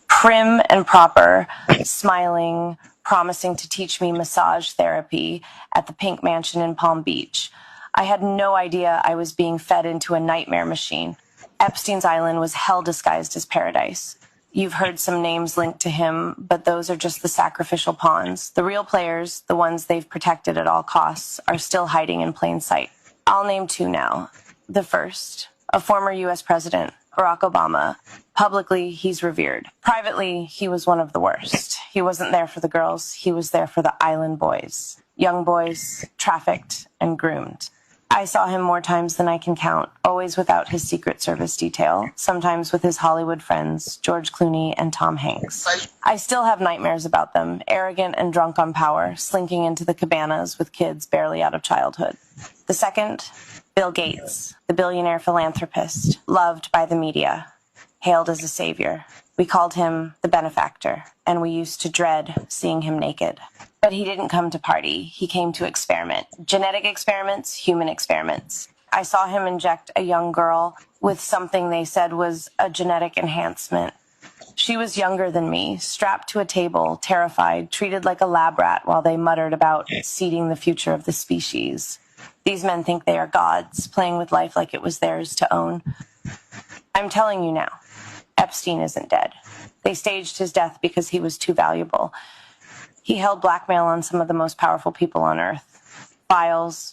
prim and proper, smiling, promising to teach me massage therapy at the Pink Mansion in Palm Beach. I had no idea I was being fed into a nightmare machine. Epstein's Island was hell disguised as paradise. You've heard some names linked to him, but those are just the sacrificial pawns. The real players, the ones they've protected at all costs, are still hiding in plain sight. I'll name 2 now. The first, a former U.S. president, Barack Obama. Publicly, he's revered. Privately, he was one of the worst. He wasn't there for the girls. He was there for the island boys. Young boys, trafficked and groomed. I saw him more times than I can count, always without his Secret Service detail, sometimes with his Hollywood friends, George Clooney and Tom Hanks. I still have nightmares about them, arrogant and drunk on power, slinking into the cabanas with kids barely out of childhood. The second, Bill Gates, the billionaire philanthropist, loved by the media, hailed as a savior. We called him the benefactor, and we used to dread seeing him naked. But he didn't come to party. He came to experiment. Genetic experiments, human experiments. I saw him inject a young girl with something they said was a genetic enhancement. She was younger than me, strapped to a table, terrified, treated like a lab rat while they muttered about seeding the future of the species. These men think they are gods, playing with life like it was theirs to own. I'm telling you now, Epstein isn't dead. They staged his death because he was too valuable. He held blackmail on some of the most powerful people on earth. Files,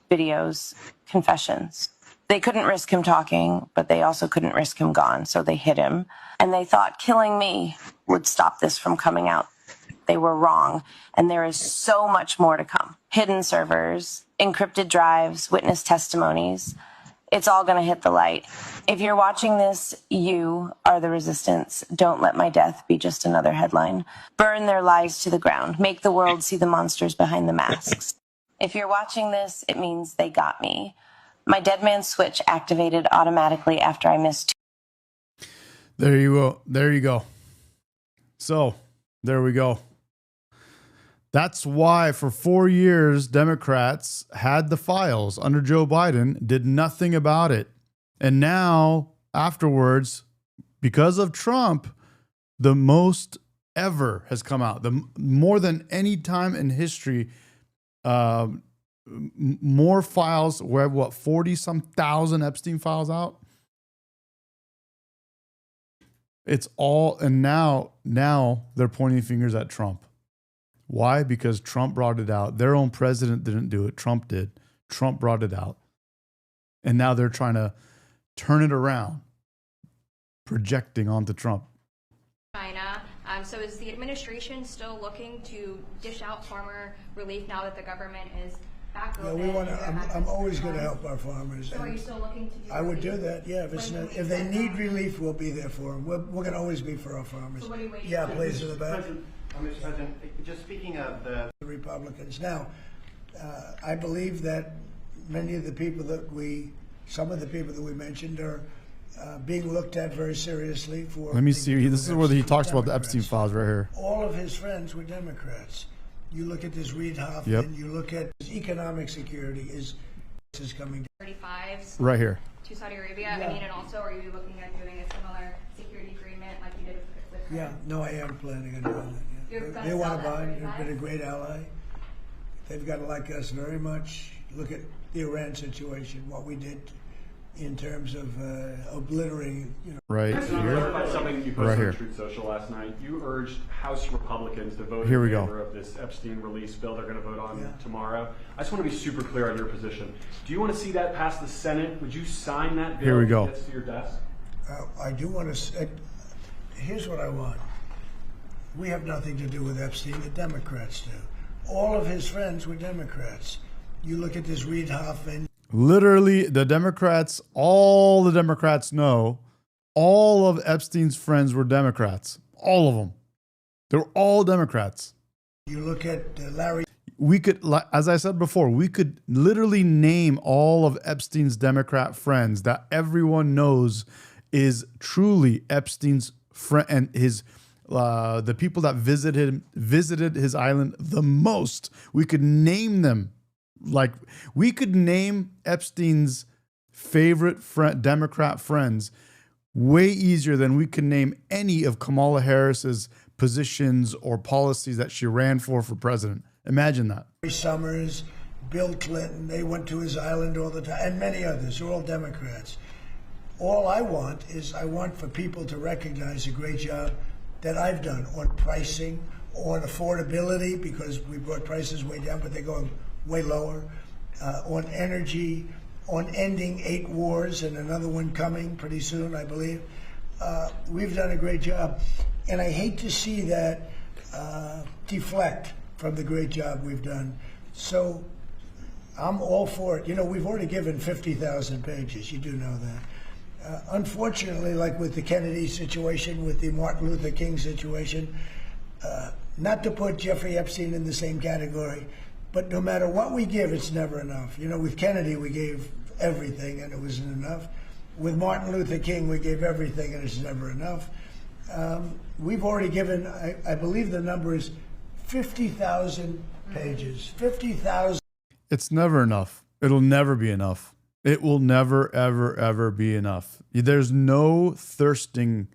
videos, confessions. They couldn't risk him talking, but they also couldn't risk him gone, so they hid him. And they thought killing me would stop this from coming out. They were wrong, and there is so much more to come. Hidden servers, encrypted drives, witness testimonies. It's all going to hit the light. If you're watching this, you are the resistance. Don't let my death be just another headline. Burn their lies to the ground. Make the world see the monsters behind the masks. If you're watching this, it means they got me. My dead man switch activated automatically after I missed. There you go. There you go. So there we go. That's why for 4 years, Democrats had the files under Joe Biden, did nothing about it. And now afterwards, because of Trump, the most ever has come out. The more than any time in history, more files. We have what, 40-some thousand Epstein files out? It's all, and now they're pointing fingers at Trump. Why? Because Trump brought it out. Their own president didn't do it. Trump did. Trump brought it out. And now they're trying to turn it around, projecting onto Trump. China. So is the administration still looking to dish out farmer relief now that the government is back Yeah, open? we want to. I'm always going to help our farmers. So are you still looking to do I would relief? do that. Yeah, if they need relief, we'll be there for them. We're going to always be for our farmers. So what are you waiting Yeah, for? please in the back. Mr. President, just speaking of the Republicans. Now, I believe that many of the people some of the people that we mentioned are being looked at very seriously for. Let me see. This is where he talks about the Epstein files right here. All of his friends were Democrats. You look at this Reid Hoffman, Yep. you look at his economic security is coming 35s Right here. to Saudi Arabia. Yeah. I mean, and also, are you looking at doing a similar security agreement like you did with Yeah, no, I am planning on doing that. You're Yeah. gonna They sell want to that buy. 35? They've been a great ally. They've got to like us very much. Look at the Iran situation, what we did in terms of obliterating, Right Can I here. clarify something you posted Right on here. Truth Social last night? You urged House Republicans to vote Here we in go. favor of this Epstein release bill they're going to vote on tomorrow. I just want to be super clear on your position. Do you want to see that pass the Senate? Would you sign that bill Here we if go. it gets to your desk? I do want to. Here's what I want. We have nothing to do with Epstein. The Democrats do. All of his friends were Democrats. You look at this Reid Hoffman. Literally, the Democrats, all the Democrats know, all of Epstein's friends were Democrats. All of them. They were all Democrats. You look at Larry. We could, as I said before, we could literally name all of Epstein's Democrat friends that everyone knows is truly Epstein's friend, and his the people that visited his island the most. We could name them. Like, we could name Epstein's favorite Democrat friends way easier than we could name any of Kamala Harris's positions or policies that she ran for president. Imagine that. Summers, Bill Clinton, they went to his island all the time, and many others. They're all Democrats. All I want for people to recognize the great job that I've done on pricing, on affordability, because we brought prices way down, but they're going way lower, on energy, on ending 8 wars and another one coming pretty soon, I believe. We've done a great job. And I hate to see that deflect from the great job we've done. So I'm all for it. You know, we've already given 50,000 pages. You do know that. Unfortunately, like with the Kennedy situation, with the Martin Luther King situation, not to put Jeffrey Epstein in the same category, but no matter what we give, it's never enough. You know, with Kennedy, we gave everything and it wasn't enough. With Martin Luther King, we gave everything and it's never enough. We've already given, I believe the number is 50,000 pages. 50,000. It's never enough. It'll never be enough. It will never, ever, ever be enough. There's no thirsting.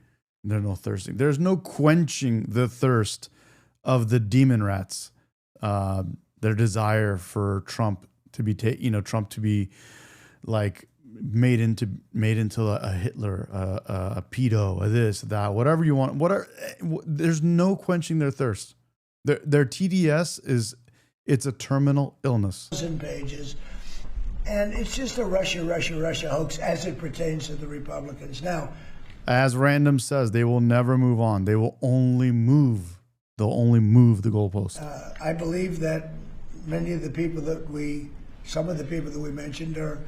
There's no quenching the thirst of the demon rats. Their desire for Trump to be, Trump to be like made into a Hitler, a pedo, a this, that, whatever you want. There's no quenching their thirst. Their TDS it's a terminal illness. 1,000 pages, and it's just a Russia hoax as it pertains to the Republicans. Now, as Random says, they will never move on. They will only move. They'll only move the goalpost. I believe that many of the people some of the people that we mentioned are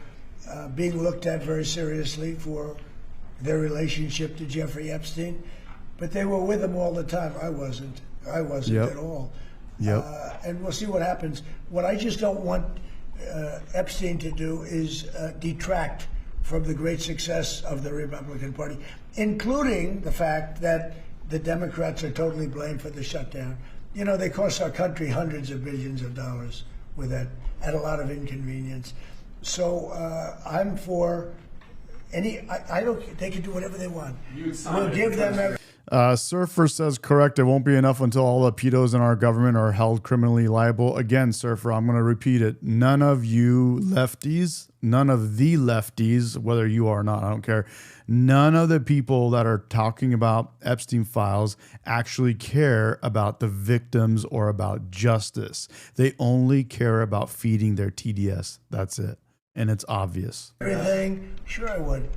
being looked at very seriously for their relationship to Jeffrey Epstein, but they were with him all the time. I wasn't Yep. at all. Yep. And we'll see what happens. What I just don't want Epstein to do is detract from the great success of the Republican Party, including the fact that the Democrats are totally blamed for the shutdown. You know, they cost our country hundreds of billions of dollars with that, at a lot of inconvenience. So I'm for I don't. They can do whatever they want. We'll give them every. Surfer says, correct, it won't be enough until all the pedos in our government are held criminally liable. Again, Surfer, I'm going to repeat it. None of you lefties, none of the lefties, whether you are or not, I don't care. None of the people that are talking about Epstein files actually care about the victims or about justice. They only care about feeding their TDS. That's it. And it's obvious. Everything, sure I would.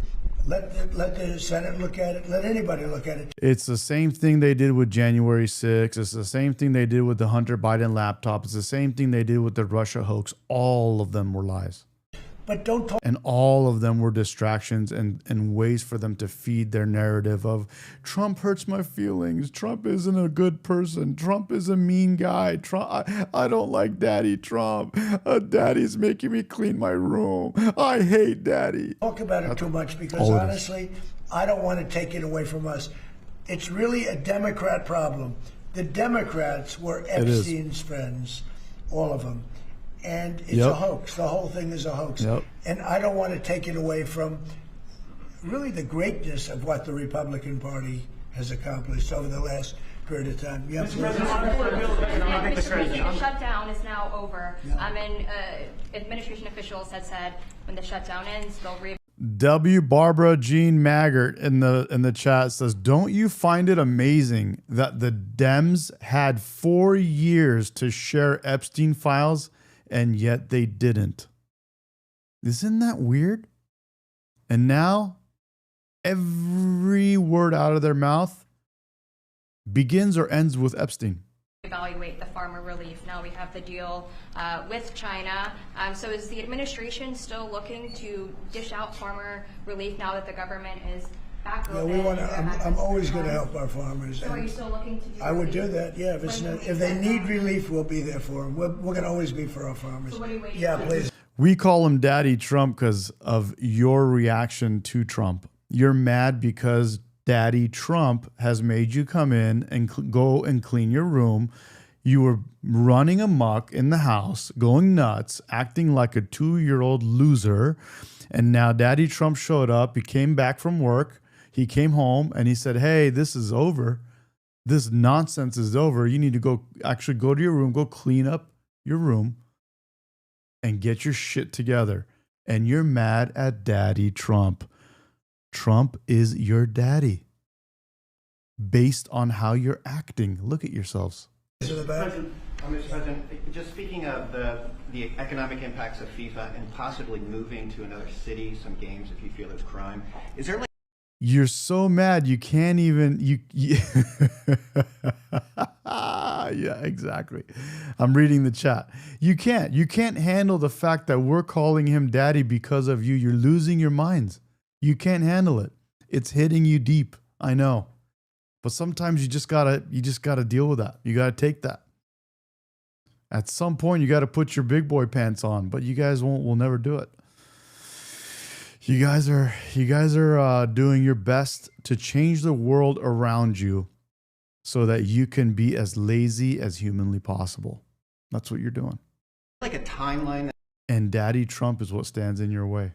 Let the Senate look at it. Let anybody look at it. It's the same thing they did with January 6th. It's the same thing they did with the Hunter Biden laptop. It's the same thing they did with the Russia hoax. All of them were lies. But don't talk. And all of them were distractions and ways for them to feed their narrative of Trump hurts my feelings. Trump isn't a good person. Trump is a mean guy. Trump, I don't like Daddy Trump. Daddy's making me clean my room. I hate Daddy. Talk about it too much because honestly, I don't want to take it away from us. It's really a Democrat problem. The Democrats were Epstein's friends, all of them. And it's a hoax. The whole thing is a hoax. And I don't want to take it away from really the greatness of what the Republican Party has accomplished over the last period of time. The shutdown is now over. And administration officials had said when the shutdown ends, they'll W. Barbara Jean Maggart in the chat says, don't you find it amazing that the Dems had 4 years to share Epstein files and yet they didn't? Isn't that weird? And now every word out of their mouth begins or ends with Epstein. evaluate the farmer relief. Now we have the deal with China. So is the administration still looking to dish out farmer relief now that the government is back Yeah, open? we want to. I'm always going to help our farmers. So are you still looking to do I would relief? do that. Yeah, if they need relief, we'll be there for them. We're going to always be for our farmers. So what are you waiting Yeah, for? please. We call him Daddy Trump because of your reaction to Trump. You're mad because Daddy Trump has made you come in and go and clean your room. You were running amok in the house, going nuts, acting like a 2-year-old loser. And now Daddy Trump showed up. He came back from work. He came home and he said, hey, this is over. This nonsense is over. You need to go to your room, go clean up your room and get your shit together. And you're mad at Daddy Trump. Trump is your daddy based on how you're acting. Look at yourselves. Mr. President, just speaking of the economic impacts of FIFA and possibly moving to another city, some games if you feel there's crime, is there like... You're so mad you can't even yeah, exactly. I'm reading the chat. You can't handle the fact that we're calling him daddy because of you. You're losing your minds. You can't handle it. It's hitting you deep. I know. But sometimes you just gotta deal with that. You gotta take that. At some point you gotta put your big boy pants on, but you guys will never do it. You guys are doing your best to change the world around you so that you can be as lazy as humanly possible. That's what you're doing. like a timeline And Daddy Trump is what stands in your way.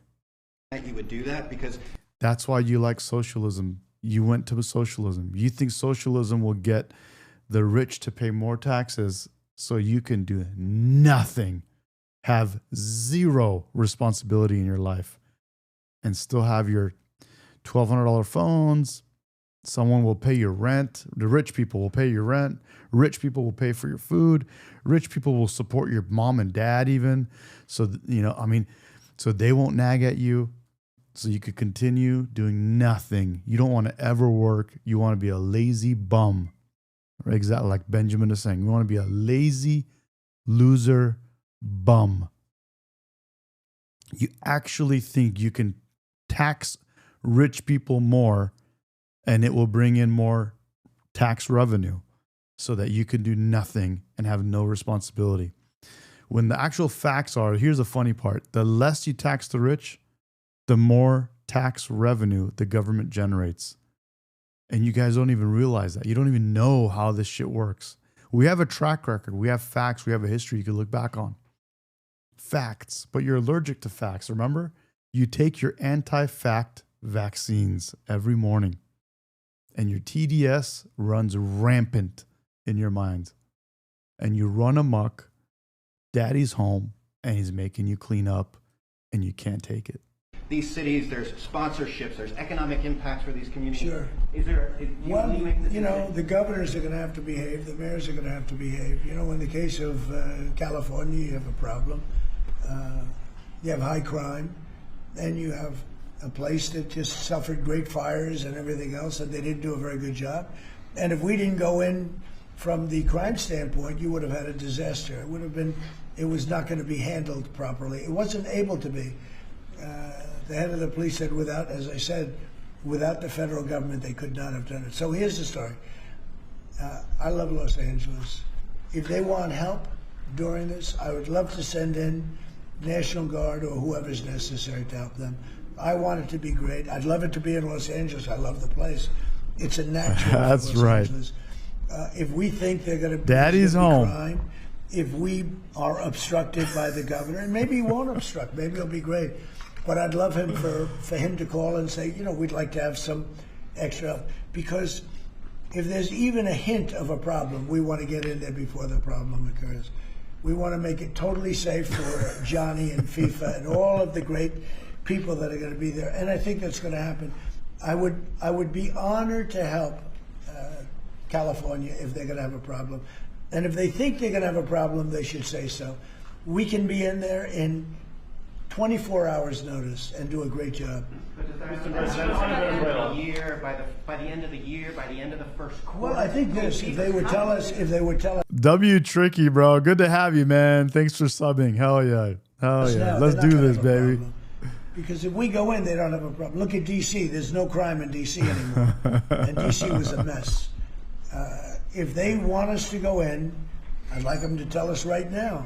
that you would do that? Because That's why you like socialism. You went to socialism. You think socialism will get the rich to pay more taxes so you can do nothing, have zero responsibility in your life, and still have your $1,200 phones. Someone will pay your rent. The rich people will pay your rent. Rich people will pay for your food. Rich people will support your mom and dad even. So, so they won't nag at you. So you could continue doing nothing. You don't want to ever work. You want to be a lazy bum. Right? Exactly like Benjamin is saying. You want to be a lazy loser bum. You actually think you can tax rich people more and it will bring in more tax revenue. so that you can do nothing and have no responsibility. When the actual facts are, here's the funny part, the less you tax the rich, the more tax revenue the government generates. And you guys don't even realize that. You don't even know how this shit works. We have a track record. We have facts. We have a history you can look back on. Facts, but you're allergic to facts. Remember, you take your anti-fact vaccines every morning and your TDS runs rampant in your mind and you run amok. Daddy's home and he's making you clean up and you can't take it. These cities, there's sponsorships, there's economic impacts for these communities. Sure. Well, you know, the governors are going to have to behave, the mayors are going to have to behave. You know, in the case of California, you have a problem. You have high crime, and you have a place that just suffered great fires and everything else, and they didn't do a very good job. And if we didn't go in from the crime standpoint, you would have had a disaster. It would have been, it was not going to be handled properly. It wasn't able to be. The head of the police said without, as I said, without the federal government, they could not have done it. So here's the story. I love Los Angeles. If they want help during this, I would love to send in National Guard or whoever's necessary to help them. I want it to be great. I'd love it to be in Los Angeles. I love the place. It's a natural. That's Los right. Angeles. If we think they're going to Daddy's home. crime, if we are obstructed by the governor, and maybe he won't obstruct, maybe it'll be great. But I'd love him for him to call and say, you know, we'd like to have some extra help. Because if there's even a hint of a problem, we want to get in there before the problem occurs. We want to make it totally safe for Johnny and FIFA and all of the great people that are going to be there. And I think that's going to happen. I would be honored to help California if they're going to have a problem. And if they think they're going to have a problem, they should say so. We can be in there in 24 hours notice and do a great job. By the end of the year, by the end of the first quarter. Well, I think this, if they would tell us, W Tricky, bro. Good to have you, man. Thanks for subbing. Hell yeah. Hell yeah. Let's do this, baby. Because if we go in, they don't have a problem. Look at D.C. There's no crime in D.C. anymore. And D.C. was a mess. If they want us to go in, I'd like them to tell us right now.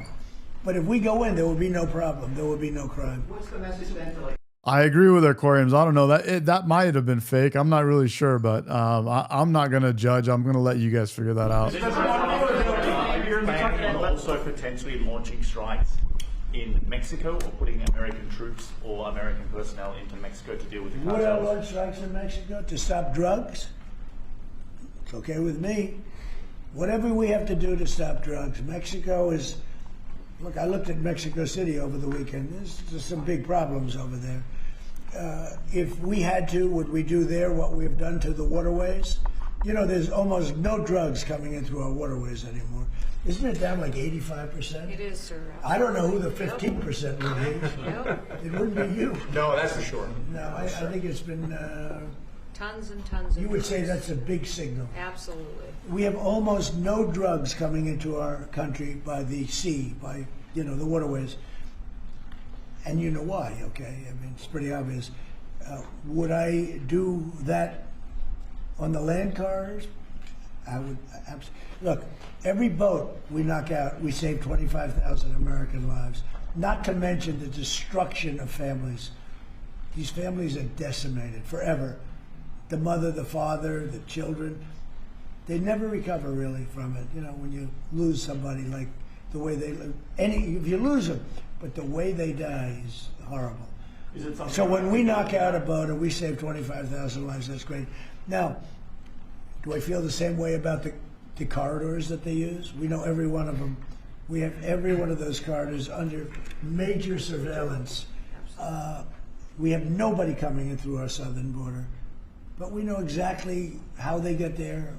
But if we go in, there will be no problem. There will be no crime. What's the message then to I agree with Aquariums. I don't know that might have been fake. I'm not really sure, but I'm not gonna judge. I'm gonna let you guys figure that out. Also potentially launching strikes in Mexico or putting American troops or American personnel into Mexico to deal with the Would I cartels. launch strikes in Mexico to stop drugs? It's okay with me. Whatever we have to do to stop drugs. Mexico is. Look, I looked at Mexico City over the weekend. There's some big problems over there. If we had to, would we do there what we've done to the waterways? You know, there's almost no drugs coming in through our waterways anymore. Isn't it down like 85%? It is, sir. I don't know who the 15% would be. It wouldn't be you. No, that's for sure. No, I think it's been... Tons and tons of you would say drugs. that's a big signal. Absolutely. We have almost no drugs coming into our country by the sea, by, you know, the waterways. And you know why, okay? I mean, it's pretty obvious. Would I do that on the land cars? I would absolutely. Look, every boat we knock out, we save 25,000 American lives. Not to mention the destruction of families. These families are decimated forever. The mother, the father, the children, they never recover really from it. You know, when you lose somebody, like the way they live, if you lose them, but the way they die is horrible. So when we knock out a boat and we save 25,000 lives, that's great. Now, do I feel the same way about the corridors that they use? We know every one of them. We have every one of those corridors under major surveillance. We have nobody coming in through our southern border. But we know exactly how they get their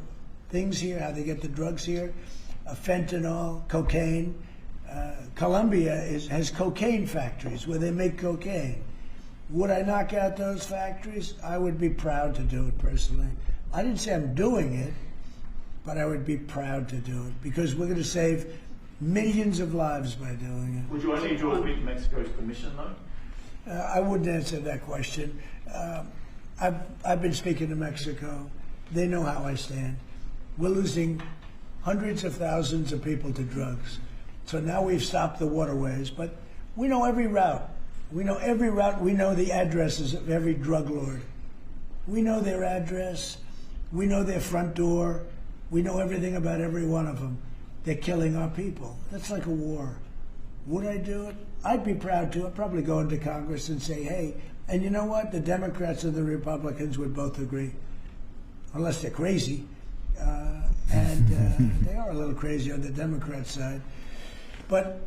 things here, how they get the drugs here, fentanyl, cocaine. Colombia has cocaine factories where they make cocaine. Would I knock out those factories? I would be proud to do it personally. I didn't say I'm doing it, but I would be proud to do it because we're going to save millions of lives by doing it. Would you only do it with Mexico's permission, though? I wouldn't answer that question. I've been speaking to Mexico. They know how I stand. We're losing hundreds of thousands of people to drugs. So now we've stopped the waterways, but we know every route. We know every route. We know the addresses of every drug lord. We know their address. We know their front door. We know everything about every one of them. They're killing our people. That's like a war. Would I do it? I'd be proud to. I'd probably go into Congress and say, hey, and you know what? The Democrats and the Republicans would both agree, unless they're crazy. They are a little crazy on the Democrat side. But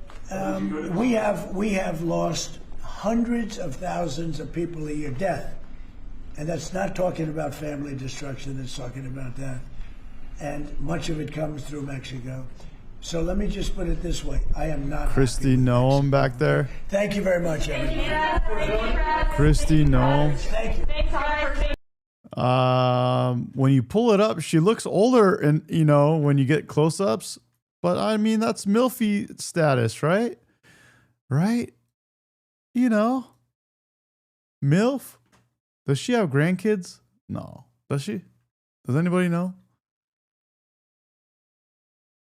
we have lost hundreds of thousands of people a year, death. And that's not talking about family destruction, it's talking about that. And much of it comes through Mexico. So let me just put it this way. I am not Christy Noam back there. Thank you very much, everybody. Christy Noam. Thank you. When you pull it up, she looks older, and when you get close-ups. But I mean, that's MILFy status, right? Right? MILF. Does she have grandkids? No. Does she? Does anybody know?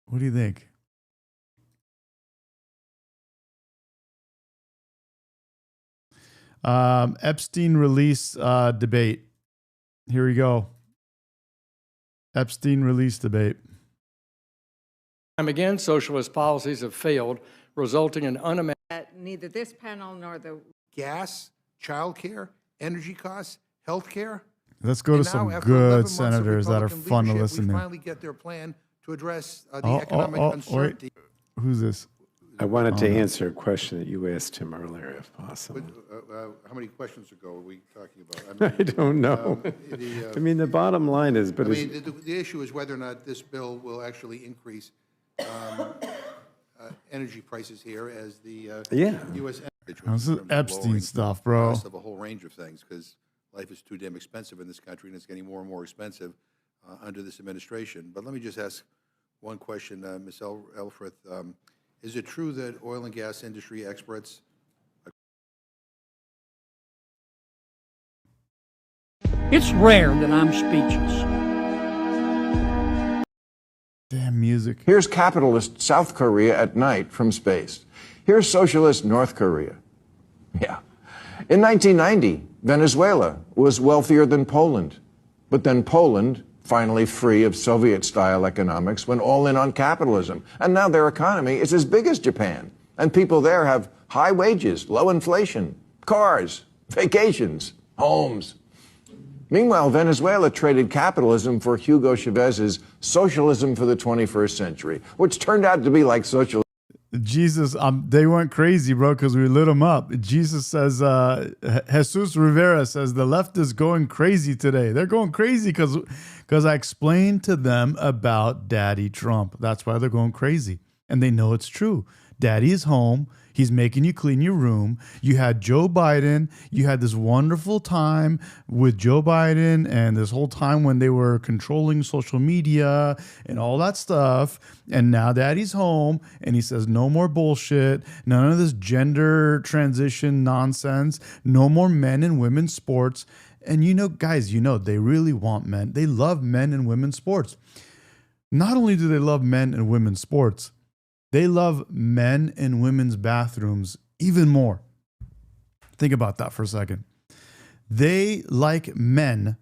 What do you think? Epstein release debate. Here we go. Epstein release debate. Time again, socialist policies have failed, resulting in unimaginable. Neither this panel nor the gas, childcare, energy costs, healthcare. Let's go to some good senators that are fun to listen we to. finally get their plan to address the economic uncertainty. Wait. Who's this? I wanted to answer a question that you asked him earlier, if possible. How many questions ago are we talking about? I don't know. I mean, the bottom line is, but the issue is whether or not this bill will actually increase energy prices here as the U.S. This is Epstein stuff, bro. Cost of a whole range of things because life is too damn expensive in this country, and it's getting more and more expensive under this administration. But let me just ask one question, Ms. Elfreth. Is it true that oil and gas industry experts? It's rare that I'm speechless. Damn music. Here's capitalist South Korea at night from space. Here's socialist North Korea. Yeah. In 1990, Venezuela was wealthier than Poland. But then Poland, finally free of Soviet-style economics, went all in on capitalism. And now their economy is as big as Japan. And people there have high wages, low inflation, cars, vacations, homes. Meanwhile, Venezuela traded capitalism for Hugo Chavez's socialism for the 21st century, which turned out to be like socialism. Jesus, they went crazy, bro, because we lit them up. Jesus says, Jesus Rivera says, the left is going crazy today. They're going crazy because I explained to them about Daddy Trump. That's why they're going crazy. And they know it's true. Daddy is home. He's making you clean your room. You had Joe Biden. You had this wonderful time with Joe Biden and this whole time when they were controlling social media and all that stuff. And now Daddy's home and he says, no more bullshit. None of this gender transition nonsense. No more men and women sports. And guys, they really want men. They love men and women's sports. Not only do they love men and women's sports, they love men and women's bathrooms even more. Think about that for a second. They like men.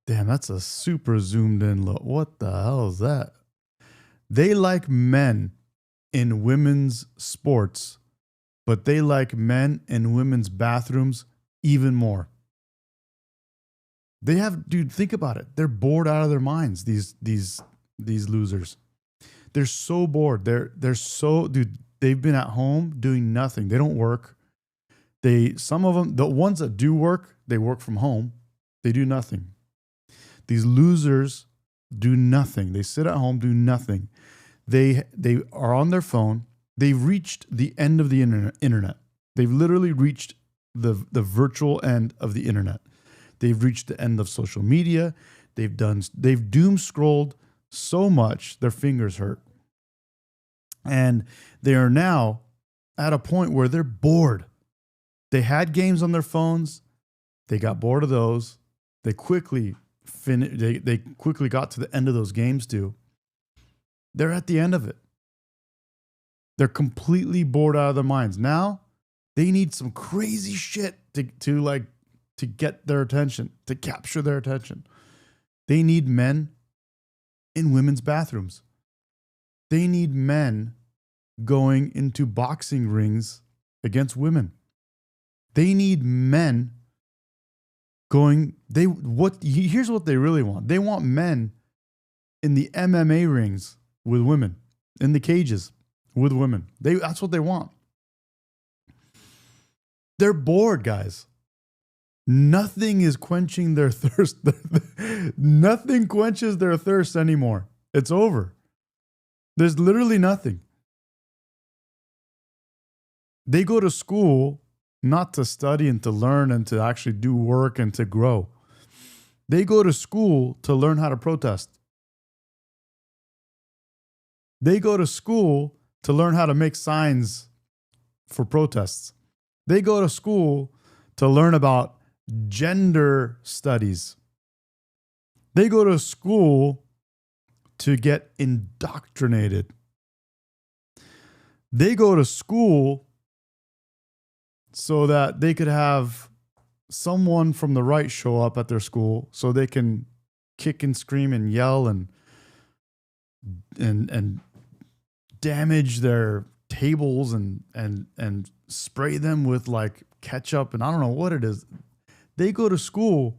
Damn, that's a super zoomed in look. What the hell is that? They like men in women's sports, but they like men in women's bathrooms even more. They have, dude, think about it. They're bored out of their minds, these losers. They're so bored. They're so, dude, they've been at home doing nothing. They don't work. Some of them, the ones that do work, they work from home. They do nothing. These losers do nothing. They sit at home, do nothing. They are on their phone. They've reached the end of the internet. They've literally reached the virtual end of the internet. They've reached the end of social media. They've doom scrolled so much their fingers hurt. And they are now at a point where they're bored. They had games on their phones. They got bored of those. They quickly they quickly got to the end of those games to, they're at the end of it. They're completely bored out of their minds. Now they need some crazy shit to get their attention, to capture their attention. They need men in women's bathrooms. They need men going into boxing rings against women. They need men here's what they really want. They want men in the MMA rings with women, in the cages with women. That's what they want. They're bored, guys. Nothing is quenching their thirst. Nothing quenches their thirst anymore. It's over. There's literally nothing. They go to school not to study and to learn and to actually do work and to grow. They go to school to learn how to protest. They go to school to learn how to make signs for protests. They go to school to learn about gender studies. They go to school to get indoctrinated. They go to school so that they could have someone from the right show up at their school so they can kick and scream and yell and damage their tables and spray them with like ketchup and I don't know what it is. They go to school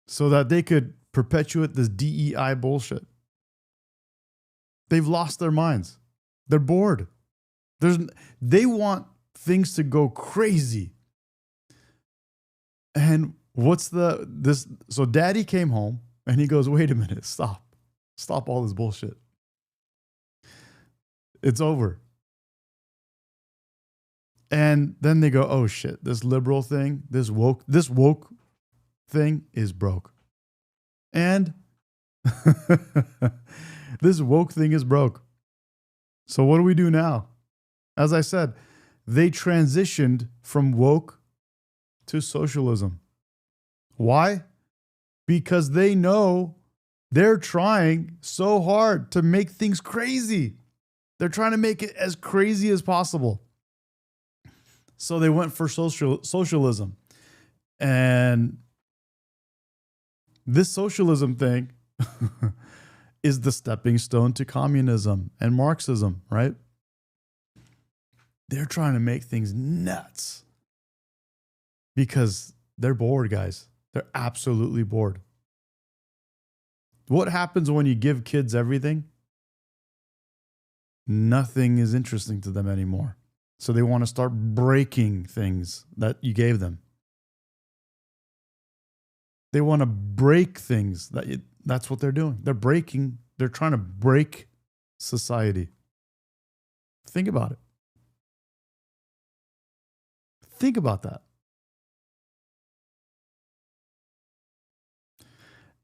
so that they could perpetuate this DEI bullshit. They've lost their minds. They're bored. They want things to go crazy. And so daddy came home and he goes, wait a minute, stop all this bullshit. It's over. And then they go, oh shit, this liberal thing, this woke thing is broke. And this woke thing is broke. So what do we do now? As I said, they transitioned from woke to socialism. Why? Because they know they're trying so hard to make things crazy. They're trying to make it as crazy as possible. So they went for socialism. And this socialism thing is the stepping stone to communism and Marxism, right? They're trying to make things nuts because they're bored, guys. They're absolutely bored. What happens when you give kids everything? Nothing is interesting to them anymore. So they want to start breaking things that you gave them. They want to break things that's what they're doing. They're trying to break society. Think about it. Think about that.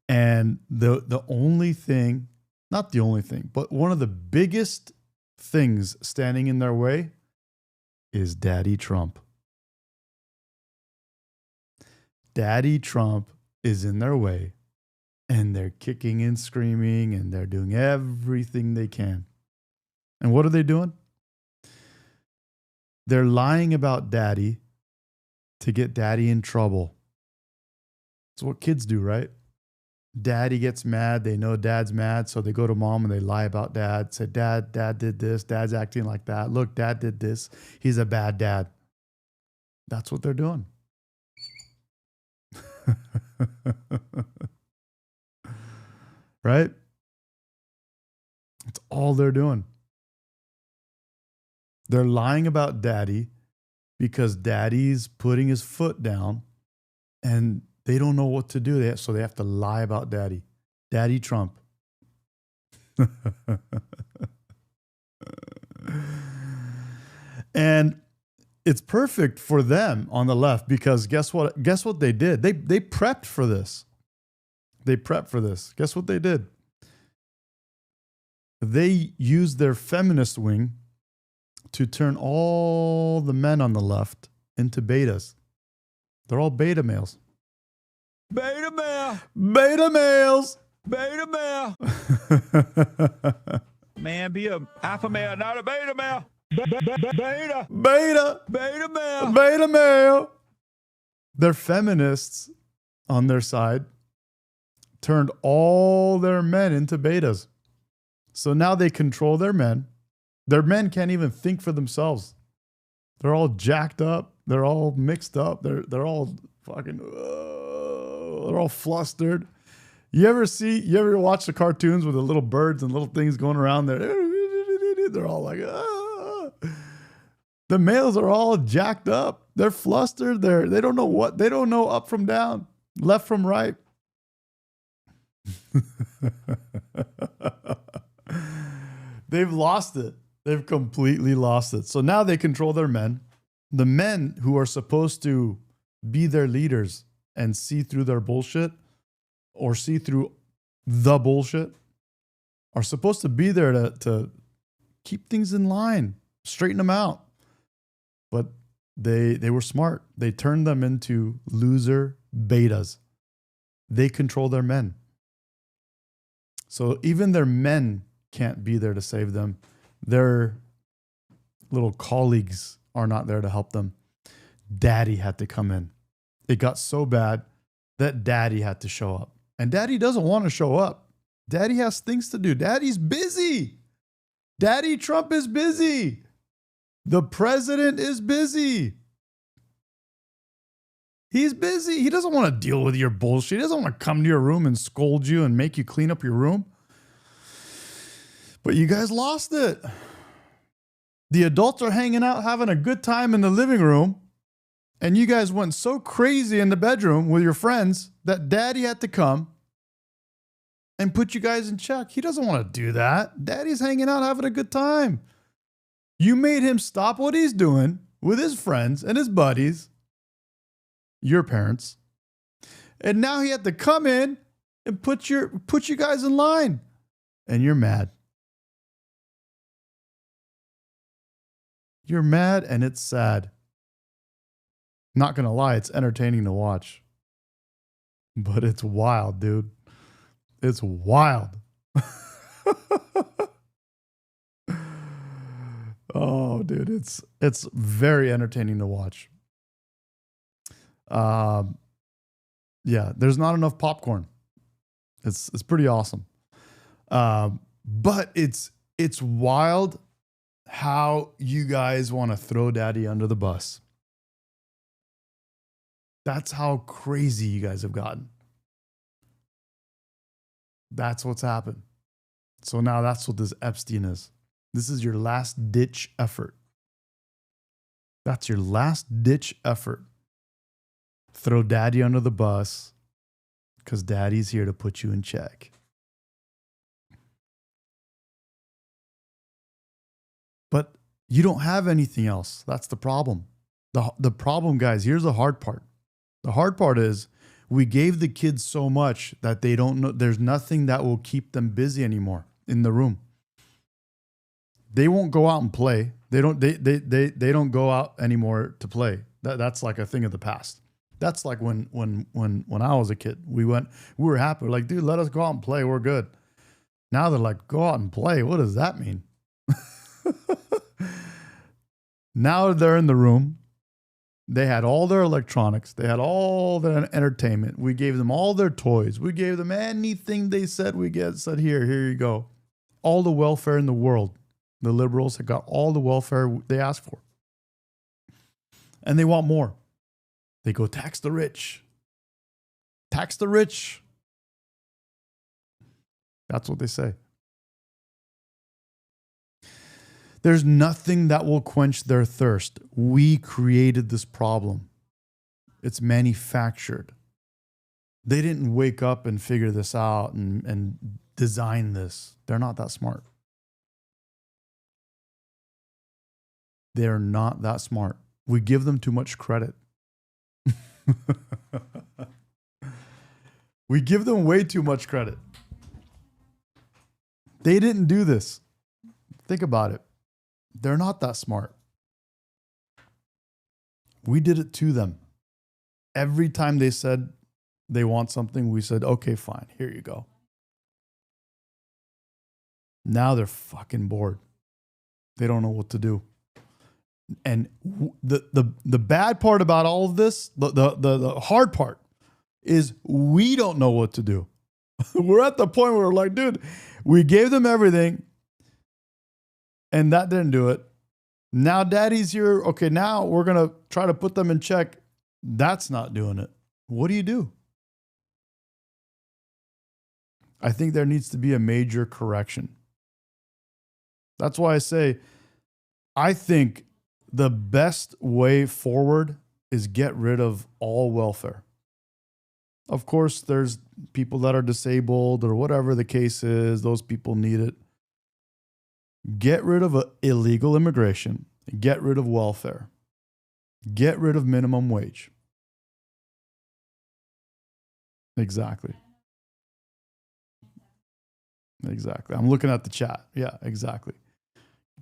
And the only thing, not the only thing, but one of the biggest things standing in their way is Daddy Trump. Daddy Trump is in their way, and they're kicking and screaming, and they're doing everything they can. And what are they doing? They're lying about Daddy to get Daddy in trouble. It's what kids do, right? Daddy gets mad. They know Dad's mad, so they go to Mom and they lie about Dad. Say, Dad did this. Dad's acting like that. Look, Dad did this. He's a bad dad. That's what they're doing. Right? It's all they're doing. They're lying about Daddy because Daddy's putting his foot down and they don't know what to do, so they have to lie about Daddy. Daddy Trump. And it's perfect for them on the left because guess what? Guess what they did? They prepped for this. They prepped for this. Guess what they did? They used their feminist wing to turn all the men on the left into betas. They're all beta males. Beta male. Beta males. Beta male. Man, be a alpha male, not a beta male. Beta. Beta. Beta male. Beta male. Their feminists on their side turned all their men into betas. So now they control their men. Their men can't even think for themselves. They're all jacked up. They're all mixed up. They're all fucking, they're all flustered. You ever watch the cartoons with the little birds and little things going around there? They're all like, The males are all jacked up. They're flustered. They don't know up from down, left from right. They've lost it. They've completely lost it. So now they control their men. The men who are supposed to be their leaders and see through their bullshit or see through the bullshit are supposed to be there to keep things in line, straighten them out. But they were smart. They turned them into loser betas. They control their men. So even their men can't be there to save them. Their little colleagues are not there to help them. Daddy had to come in. It got so bad that Daddy had to show up. And Daddy doesn't want to show up. Daddy has things to do. Daddy's busy. Daddy Trump is busy. The president is busy. He's busy. He doesn't want to deal with your bullshit. He doesn't want to come to your room and scold you and make you clean up your room. But you guys lost it. The adults are hanging out, having a good time in the living room. And you guys went so crazy in the bedroom with your friends that Daddy had to come and put you guys in check. He doesn't want to do that. Daddy's hanging out, having a good time. You made him stop what he's doing with his friends and his buddies, your parents. And now he had to come in and put you guys in line. And you're mad. You're mad and it's sad. Not gonna lie, it's entertaining to watch. But it's wild, dude. It's wild. Oh, dude, it's very entertaining to watch. Yeah, there's not enough popcorn. It's pretty awesome. But it's wild how you guys want to throw Daddy under the bus. That's how crazy you guys have gotten. That's what's happened. So now that's what this Epstein is. This is your last ditch effort. That's your last ditch effort. Throw Daddy under the bus because Daddy's here to put you in check. But you don't have anything else. That's the problem. The problem, guys, here's the hard part. The hard part is we gave the kids so much that they don't know. There's nothing that will keep them busy anymore in the room. They won't go out and play. They don't go out anymore to play. That's like a thing of the past. That's like when I was a kid. We were happy. We're like, dude, let us go out and play. We're good. Now they're like, go out and play. What does that mean? Now they're in the room. They had all their electronics. They had all their entertainment. We gave them all their toys. We gave them anything they said said, here you go. All the welfare in the world. The liberals have got all the welfare they asked for. And they want more. They go tax the rich. Tax the rich. That's what they say. There's nothing that will quench their thirst. We created this problem. It's manufactured. They didn't wake up and figure this out and design this. They're not that smart. They're not that smart. We give them too much credit. We give them way too much credit. They didn't do this. Think about it. They're not that smart. We did it to them. Every time they said They want something. We said, okay, fine. Here you go. Now they're fucking bored. They don't know what to do. And the bad part about all of this, the hard part, is we don't know what to do. We're at the point where we're like, dude, we gave them everything, and that didn't do it. Now daddy's here. Okay, now we're going to try to put them in check. That's not doing it. What do you do? I think there needs to be a major correction. That's why I say, I think the best way forward is get rid of all welfare. Of course, there's people that are disabled or whatever the case is. Those people need it. Get rid of illegal immigration. Get rid of welfare. Get rid of minimum wage. Exactly. Exactly. I'm looking at the chat. Yeah, exactly.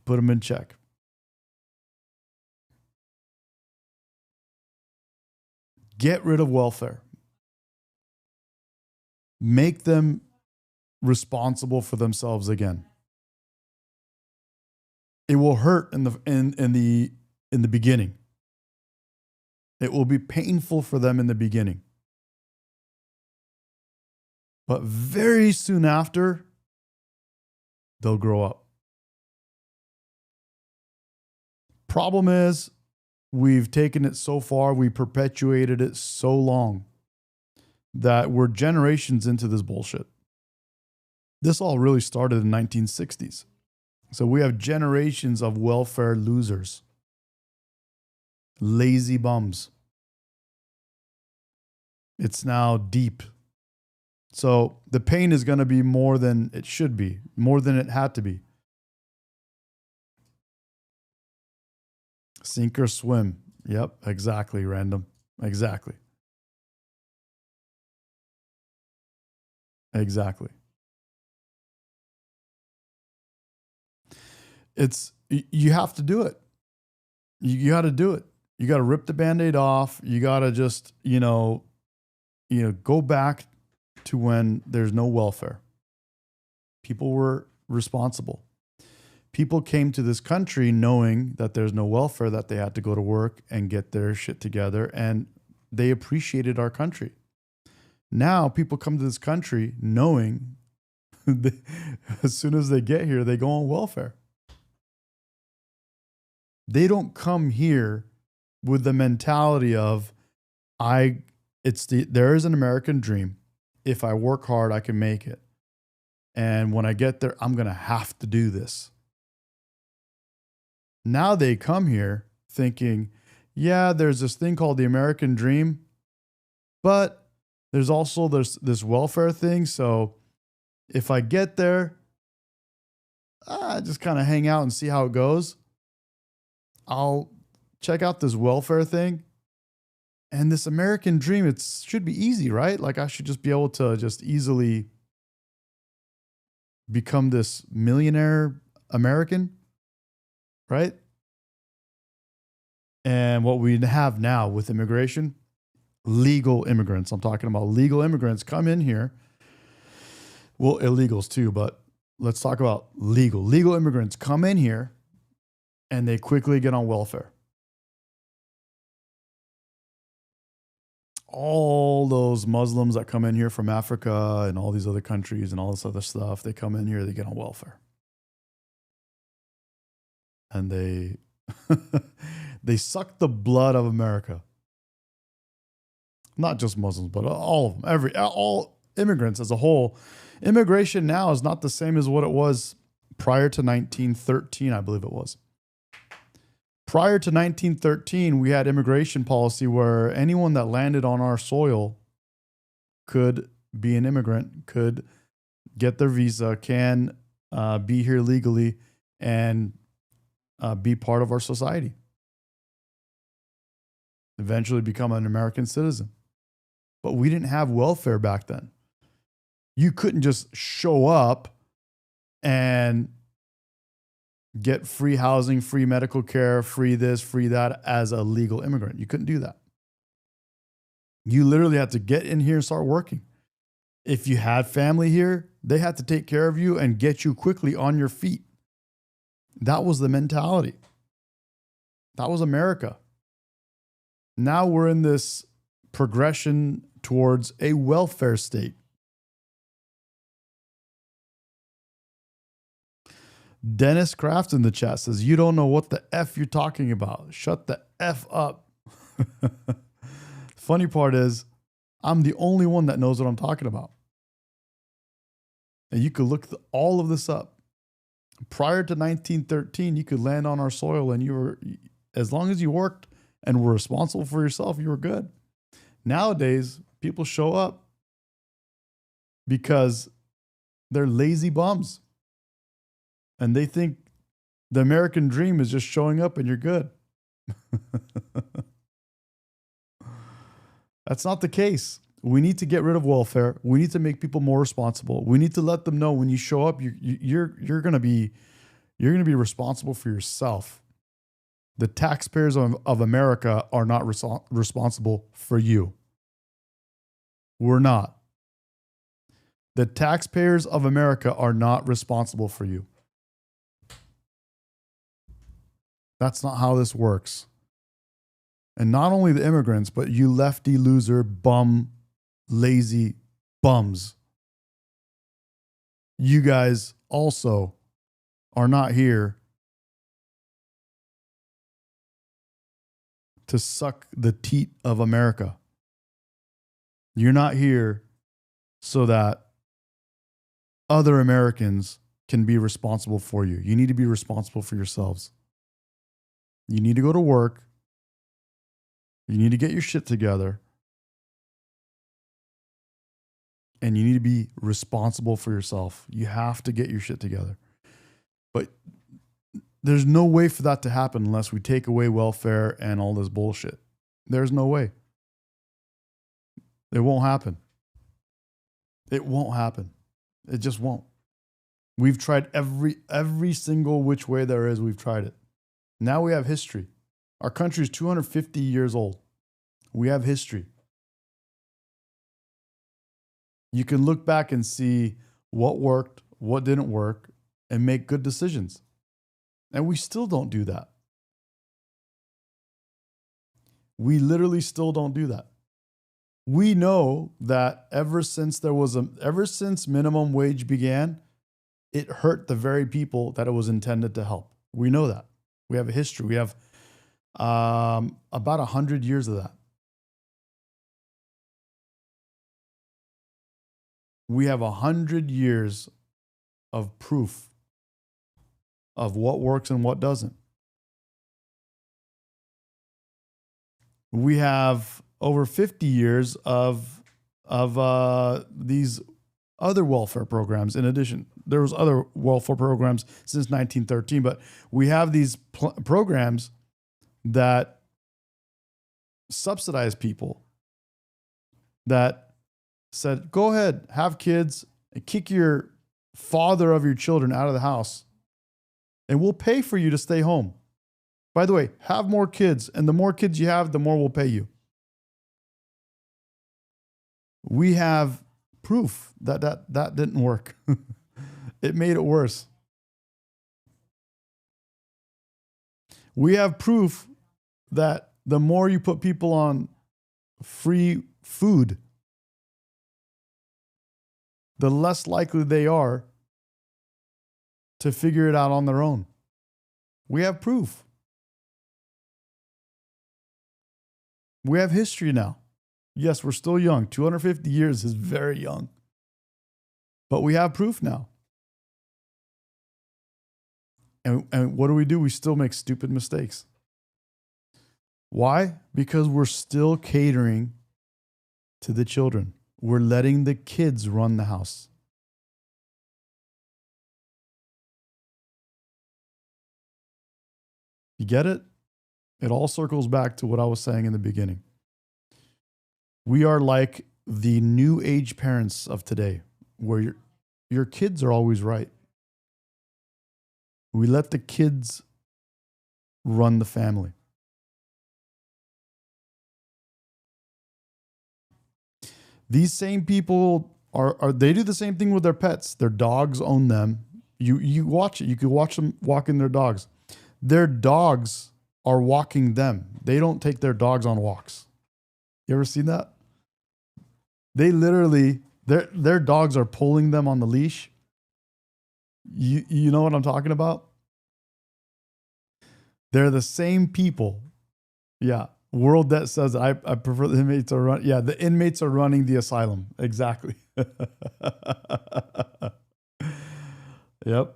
Put them in check. Get rid of welfare. Make them responsible for themselves again. It will hurt in the beginning. It will be painful for them in the beginning. But very soon after, they'll grow up. Problem is, we've taken it so far, we perpetuated it so long that we're generations into this bullshit. This all really started in the 1960s. So we have generations of welfare losers. Lazy bums. It's now deep. So the pain is going to be more than it should be, more than it had to be. Sink or swim. Yep, exactly, random. Exactly. Exactly. You have to do it. You got to do it. You got to rip the Band-Aid off. You got to just, go back to when there's no welfare. People were responsible. People came to this country knowing that there's no welfare, that they had to go to work and get their shit together, and they appreciated our country. Now people come to this country knowing as soon as they get here, they go on welfare. They don't come here with the mentality of, there is an American dream. If I work hard, I can make it. And when I get there, I'm going to have to do this. Now they come here thinking, yeah, there's this thing called the American dream, but there's also this welfare thing. So if I get there, I just kind of hang out and see how it goes. I'll check out this welfare thing. And this American dream, it should be easy, right? Like I should just be able to just easily become this millionaire American, right? And what we have now with immigration, legal immigrants, I'm talking about legal immigrants come in here. Well, illegals too, but let's talk about legal. Legal immigrants come in here and they quickly get on welfare. All those Muslims that come in here from Africa and all these other countries and all this other stuff, they come in here, they get on welfare. And they suck the blood of America. Not just Muslims, but all of them, all immigrants as a whole. Immigration now is not the same as what it was prior to 1913, I believe it was. Prior to 1913, we had immigration policy where anyone that landed on our soil could be an immigrant, could get their visa, can be here legally, and be part of our society. Eventually become an American citizen. But we didn't have welfare back then. You couldn't just show up and get free housing, free medical care, free this, free that as a legal immigrant. You couldn't do that. You literally had to get in here and start working. If you had family here, they had to take care of you and get you quickly on your feet. That was the mentality. That was America. Now we're in this progression towards a welfare state. Dennis Kraft in the chat says, you don't know what the F you're talking about. Shut the F up. Funny part is, I'm the only one that knows what I'm talking about. And you could look all of this up. Prior to 1913, you could land on our soil and you were, as long as you worked and were responsible for yourself, you were good. Nowadays, people show up because they're lazy bums. And they think the American dream is just showing up and you're good. That's not the case. We need to get rid of welfare. We need to make people more responsible. We need to let them know when you show up, you're going to be responsible for yourself. The taxpayers of America are not responsible for you. We're not. The taxpayers of America are not responsible for you. That's not how this works. And not only the immigrants, but you lefty loser, bum, lazy bums. You guys also are not here to suck the teat of America. You're not here so that other Americans can be responsible for you. You need to be responsible for yourselves. You need to go to work. You need to get your shit together. And you need to be responsible for yourself. You have to get your shit together. But there's no way for that to happen unless we take away welfare and all this bullshit. There's no way. It won't happen. It won't happen. It just won't. We've tried every single which way there is, we've tried it. Now we have history. Our country is 250 years old. We have history. You can look back and see what worked, what didn't work, and make good decisions. And we still don't do that. We literally still don't do that. We know that ever since minimum wage began, it hurt the very people that it was intended to help. We know that. We have a history. We have about 100 years of that. We have 100 years of proof of what works and what doesn't. We have over 50 years of these other welfare programs. In addition, there was other welfare programs since 1913, but we have these programs that subsidize people, that said, go ahead, have kids, and kick your father of your children out of the house, and we'll pay for you to stay home. By the way, have more kids, and the more kids you have, the more we'll pay you. We have proof that didn't work. It made it worse. We have proof that the more you put people on free food, the less likely they are to figure it out on their own. We have proof. We have history now. Yes, we're still young. 250 years is very young. But we have proof now. And what do? We still make stupid mistakes. Why? Because we're still catering to the children. We're letting the kids run the house. You get it? It all circles back to what I was saying in the beginning. We are like the new age parents of today, where your kids are always right. We let the kids run the family. These same people are they do the same thing with their pets. Their dogs own them. You watch it. You could watch them walking their dogs. Their dogs are walking them. They don't take their dogs on walks. You ever seen that? They literally, their dogs are pulling them on the leash. You know what I'm talking about? They're the same people. Yeah. World Debt says I prefer the inmates are run. Yeah, the inmates are running the asylum. Exactly. Yep.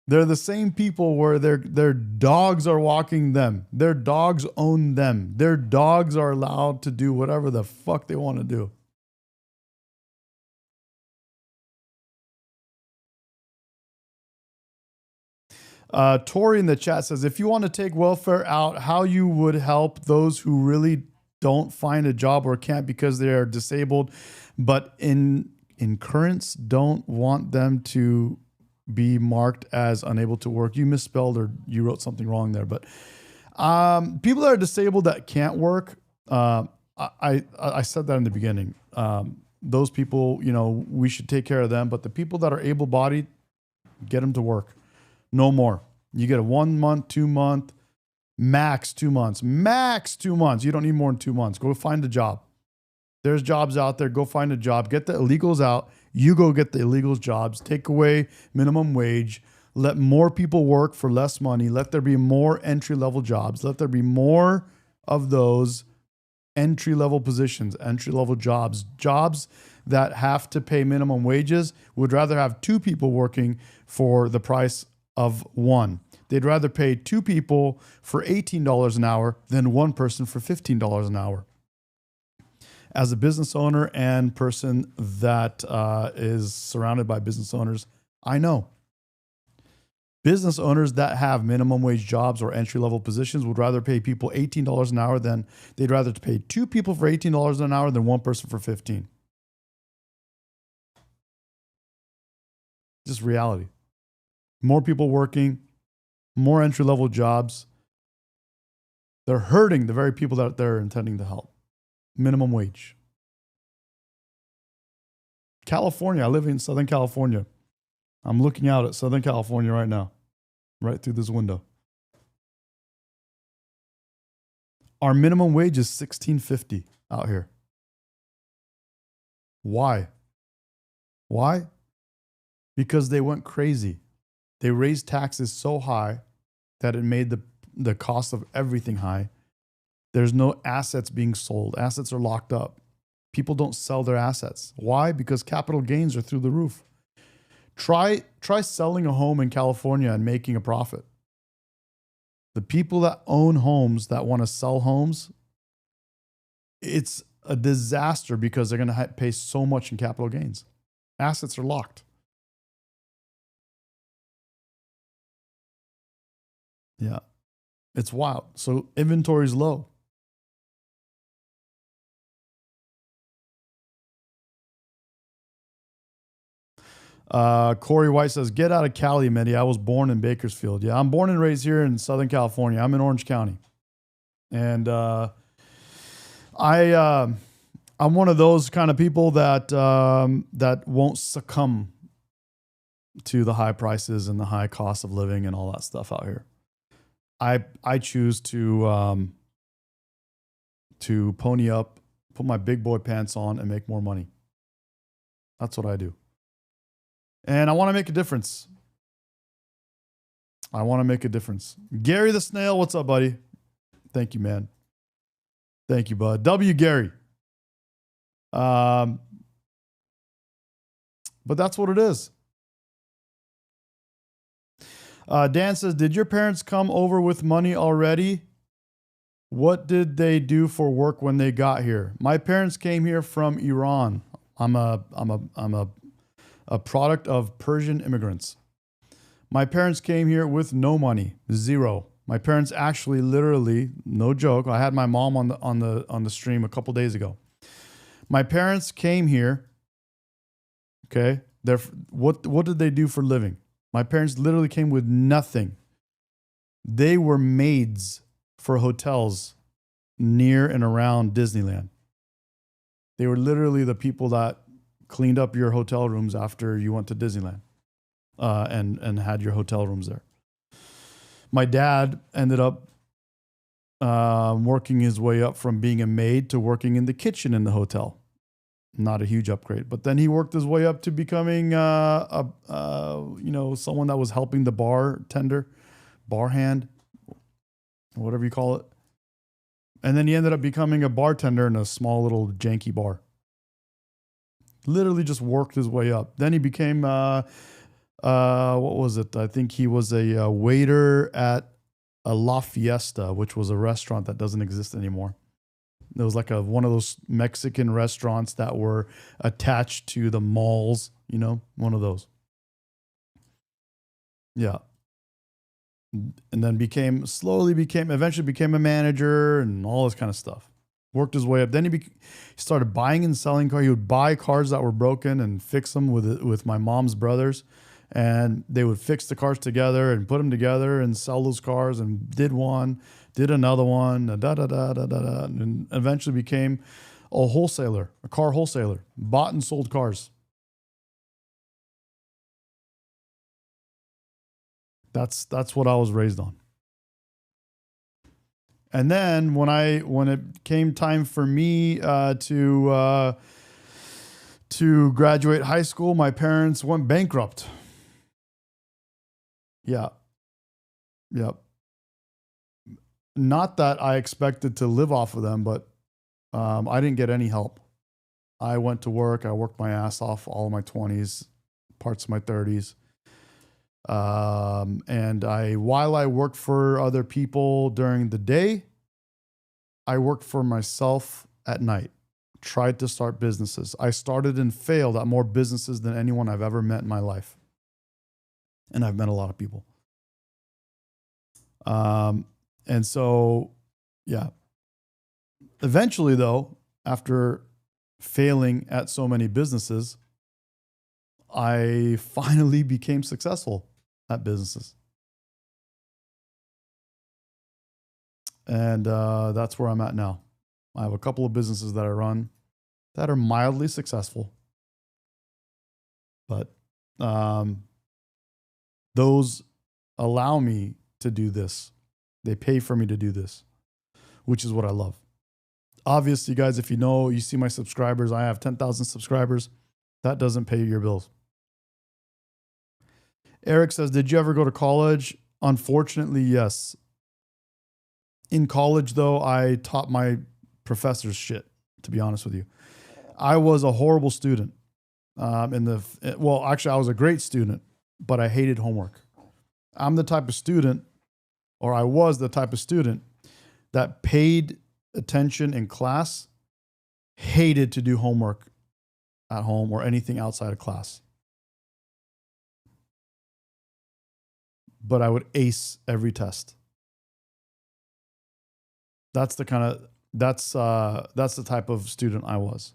They're the same people where their dogs are walking them. Their dogs own them. Their dogs are allowed to do whatever the fuck they want to do. Tori in the chat says, if you want to take welfare out, how you would help those who really don't find a job or can't because they are disabled, but in currents don't want them to be marked as unable to work. You misspelled or you wrote something wrong there, but people that are disabled that can't work, I said that in the beginning. Those people, we should take care of them, but the people that are able-bodied, get them to work. No more. You get a 1 month, 2 month, max 2 months. Max 2 months. You don't need more than 2 months. Go find a job. There's jobs out there. Go find a job. Get the illegals out. You go get the illegals jobs. Take away minimum wage. Let more people work for less money. Let there be more entry-level jobs. Let there be more of those entry-level positions, entry-level jobs. Jobs that have to pay minimum wages would rather have 2 people working for the price of 1. They'd rather pay 2 people for $18 an hour than 1 person for $15 an hour. As a business owner and person that is surrounded by business owners, I know. Business owners that have minimum wage jobs or entry-level positions would rather pay people $18 an hour than they'd rather pay 2 people for $18 an hour than 1 person for $15. Just reality. More people working, more entry-level jobs. They're hurting the very people that they're intending to help. Minimum wage. California, I live in Southern California. I'm looking out at Southern California right now, right through this window. Our minimum wage is $16.50 out here. Why? Why? Because they went crazy. They raised taxes so high that it made the cost of everything high. There's no assets being sold. Assets are locked up. People don't sell their assets. Why? Because capital gains are through the roof. Try selling a home in California and making a profit. The people that own homes that want to sell homes, it's a disaster because they're going to pay so much in capital gains. Assets are locked. Yeah, it's wild. So inventory is low. Corey White says, get out of Cali, Medi. I was born in Bakersfield. Yeah, I'm born and raised here in Southern California. I'm in Orange County. And I'm one of those kind of people that won't succumb to the high prices and the high cost of living and all that stuff out here. I choose to pony up, put my big boy pants on, and make more money. That's what I do. And I want to make a difference. I want to make a difference. Gary the Snail, what's up, buddy? Thank you, man. Thank you, bud. W. Gary. But that's what it is. Dan says, did your parents come over with money already? What did they do for work when they got here? My parents came here from Iran. I'm a product of Persian immigrants. My parents came here with no money, zero. My parents actually, literally, no joke. I had my mom on the stream a couple days ago. My parents came here. Okay, what did they do for a living? My parents literally came with nothing. They were maids for hotels near and around Disneyland. They were literally the people that cleaned up your hotel rooms after you went to Disneyland, and had your hotel rooms there. My dad ended up working his way up from being a maid to working in the kitchen in the hotel. Not a huge upgrade, but then he worked his way up to becoming someone that was helping the bartender, bar hand, whatever you call it. And then he ended up becoming a bartender in a small little janky bar. Literally just worked his way up. Then he became what was it? I think he was a waiter at a La Fiesta, which was a restaurant that doesn't exist anymore. It was like one of those Mexican restaurants that were attached to the malls, one of those. Yeah. And then eventually became a manager and all this kind of stuff. Worked his way up. Then he started buying and selling cars. He would buy cars that were broken and fix them with my mom's brothers. And they would fix the cars together and put them together and sell those cars, and did one, did another one, and eventually became a wholesaler, a car wholesaler, bought and sold cars. That's what I was raised on. And then when it came time for me to graduate high school, my parents went bankrupt. Yeah. Yep. Not that I expected to live off of them, but I didn't get any help. I went to work. I worked my ass off all of my 20s, parts of my 30s. And while I worked for other people during the day, I worked for myself at night. Tried to start businesses. I started and failed at more businesses than anyone I've ever met in my life. And I've met a lot of people. And so, yeah. Eventually, though, after failing at so many businesses, I finally became successful at businesses. And that's where I'm at now. I have a couple of businesses that I run that are mildly successful. But those allow me to do this. They pay for me to do this, which is what I love. Obviously, guys, if you see my subscribers, I have 10,000 subscribers. That doesn't pay your bills. Eric says, did you ever go to college? Unfortunately, yes. In college, though, I taught my professors shit, to be honest with you. I was a horrible student. Actually, I was a great student, but I hated homework. I'm the type of student, or I was the type of student that paid attention in class, hated to do homework at home or anything outside of class. But I would ace every test. That's the type of student I was.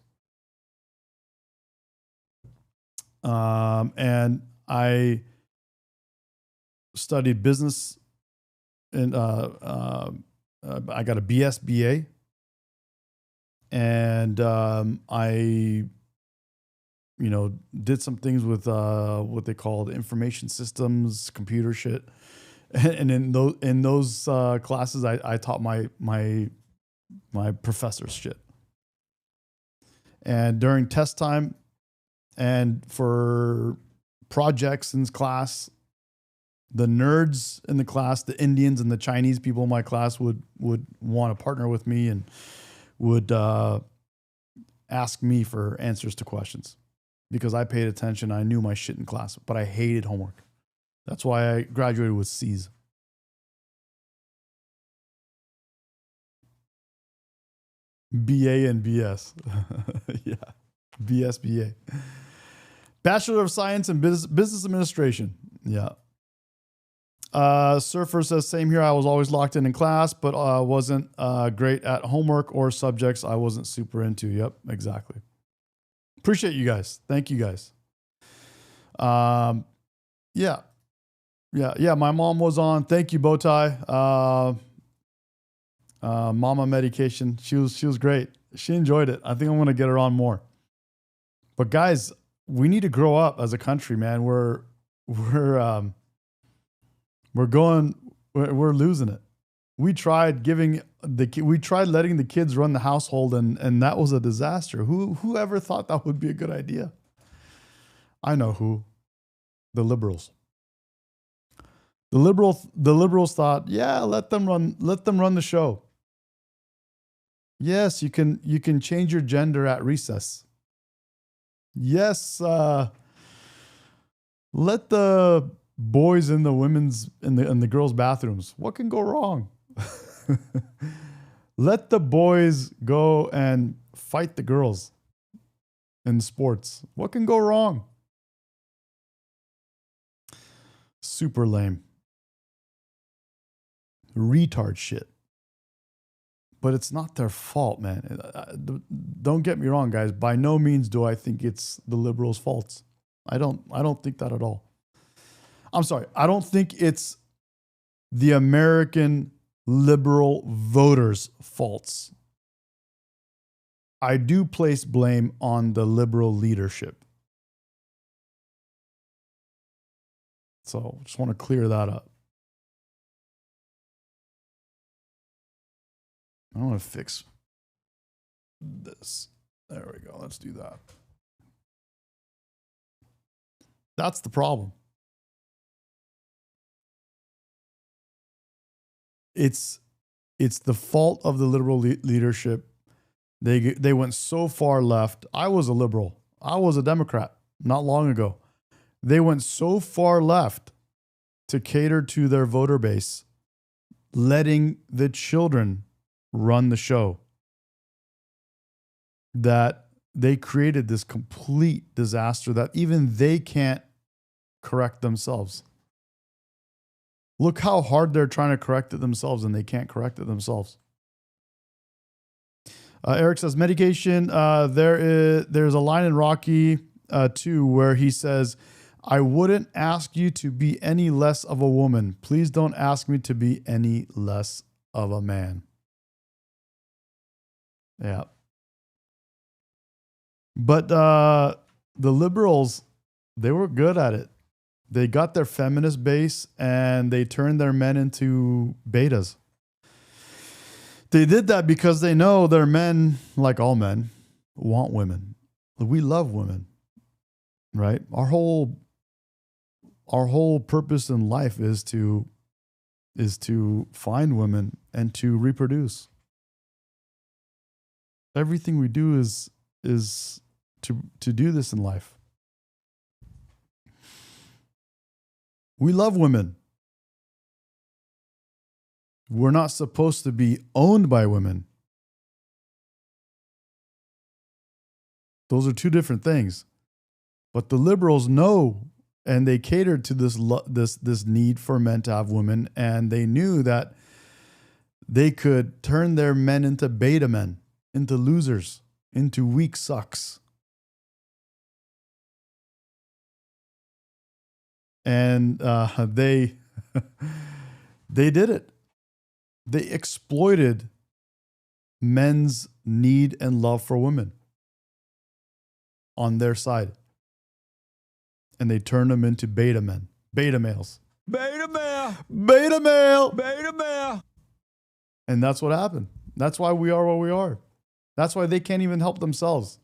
And I studied business, and I got a BSBA, and I did some things with what they called information systems, computer shit. And in those classes, I taught my professors shit. And during test time and for projects in class, the nerds in the class, the Indians and the Chinese people in my class would want to partner with me and would ask me for answers to questions because I paid attention. I knew my shit in class, but I hated homework. That's why I graduated with C's. BA and BS. Yeah. BS, BA. Bachelor of Science in Business Administration. Yeah. Surfer says, same here. I was always locked in class, but wasn't great at homework or subjects I wasn't super into. Yep, exactly. Appreciate you guys. Thank you guys. Yeah. My mom was on. Thank you, Bowtie. Mama Medication. She was great. She enjoyed it. I think I'm gonna get her on more. But guys, we need to grow up as a country, man. We're losing it. We tried letting the kids run the household, and that was a disaster. Who ever thought that would be a good idea? I know who. The liberals. The liberals thought, yeah, let them run the show. Yes, you can change your gender at recess. Yes, let the boys in the women's in the girls' bathrooms. What can go wrong? Let the boys go and fight the girls in sports. What can go wrong? Super lame. Retard shit. But it's not their fault, man. Don't get me wrong, guys. By no means do I think it's the liberals' faults. I don't think that at all. I'm sorry. I don't think it's the American liberal voters' faults. I do place blame on the liberal leadership. So just want to clear that up. I want to fix this. There we go. Let's do that. That's the problem. It's the fault of the liberal leadership. They went so far left. I was a liberal. I was a Democrat not long ago. They went so far left to cater to their voter base, letting the children run the show, that they created this complete disaster that even they can't correct themselves. Look how hard they're trying to correct it themselves, and they can't correct it themselves. Eric says, medication, there's a line in Rocky 2 where he says, I wouldn't ask you to be any less of a woman. Please don't ask me to be any less of a man. Yeah. But the liberals, they were good at it. They got their feminist base and they turned their men into betas. They did that because they know their men, like all men, want women. We love women, right? Our whole purpose in life is to find women and to reproduce. Everything we do is to do this in life. We love women. We're not supposed to be owned by women. Those are two different things. But the liberals know, and they catered to this need for men to have women, and they knew that they could turn their men into beta men, into losers, into weak sucks. And they did it. They exploited men's need and love for women on their side. And they turned them into beta men, beta males. Beta male. Beta male. Beta male. And that's what happened. That's why we are what we are. That's why they can't even help themselves.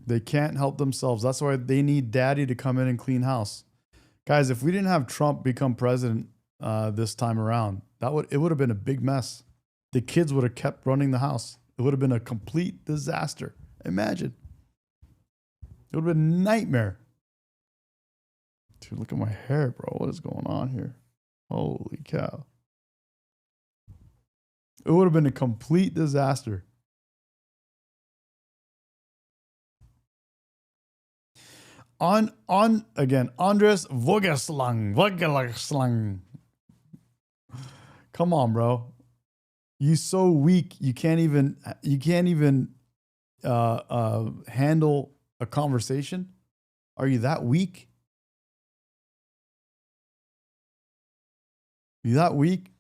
They can't help themselves. That's why they need daddy to come in and clean house. Guys, if we didn't have Trump become president this time around, it would have been a big mess. The kids would have kept running the house. It would have been a complete disaster. Imagine. It would have been a nightmare. Dude, look at my hair, bro. What is going on here? Holy cow. It would have been a complete disaster. On again, Andres Vogeslang. Come on, bro. You so weak. You can't even handle a conversation. Are you that weak? You that weak?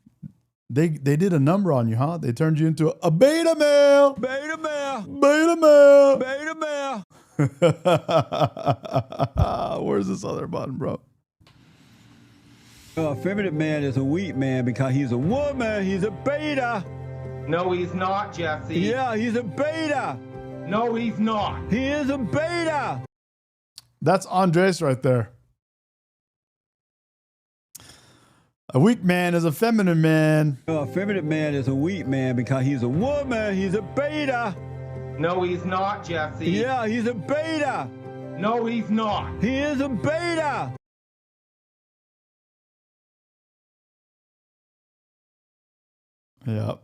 They did a number on you, huh? They turned you into a beta male. Beta male. Beta male. Beta male. Where's this other button, bro? A feminine man is a weak man because he's a woman. He's a beta. No, he's not, Jesse. Yeah, he's a beta. No, he's not. He is a beta. That's Andres right there. A weak man is a feminine man. A feminine man is a weak man because he's a woman. He's a beta. No, he's not, Jesse. Yeah, he's a beta. No, he's not. He is a beta. Yep.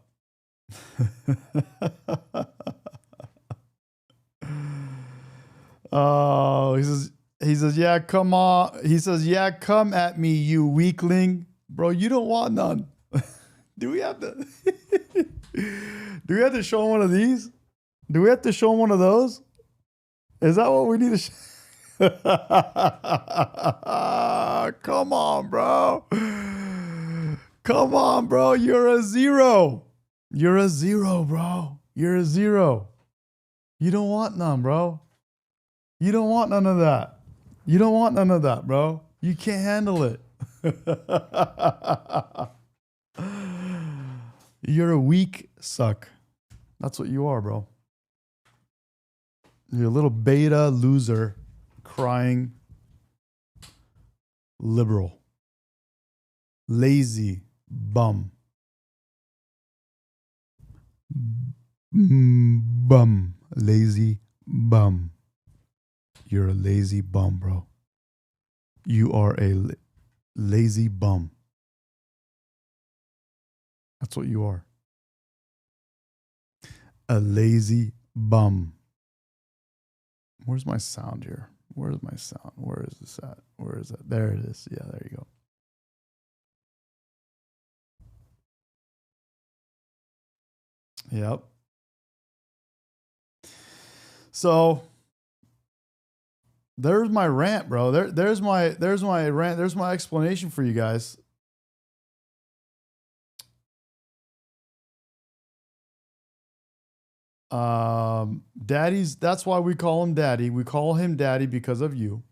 Oh, he says, yeah, come on. He says, yeah, come at me, you weakling. Bro, you don't want none. Do we have to show him one of these? Do we have to show him one of those? Is that what we need to show? Come on, bro. Come on, bro. You're a zero. You're a zero, bro. You're a zero. You don't want none, bro. You don't want none of that. You don't want none of that, bro. You can't handle it. You're a weak suck. That's what you are, bro. You're a little beta loser, crying liberal, lazy bum. Bum. Lazy bum. You're a lazy bum, bro. You are a lazy bum. That's what you are. A lazy bum. Where's my sound here? Where's my sound? Where is this at? Where is it? There it is. Yeah, there you go. Yep. So there's my rant, bro. There's my rant. There's my explanation for you guys. Daddy's, that's why we call him daddy. We call him daddy because of you.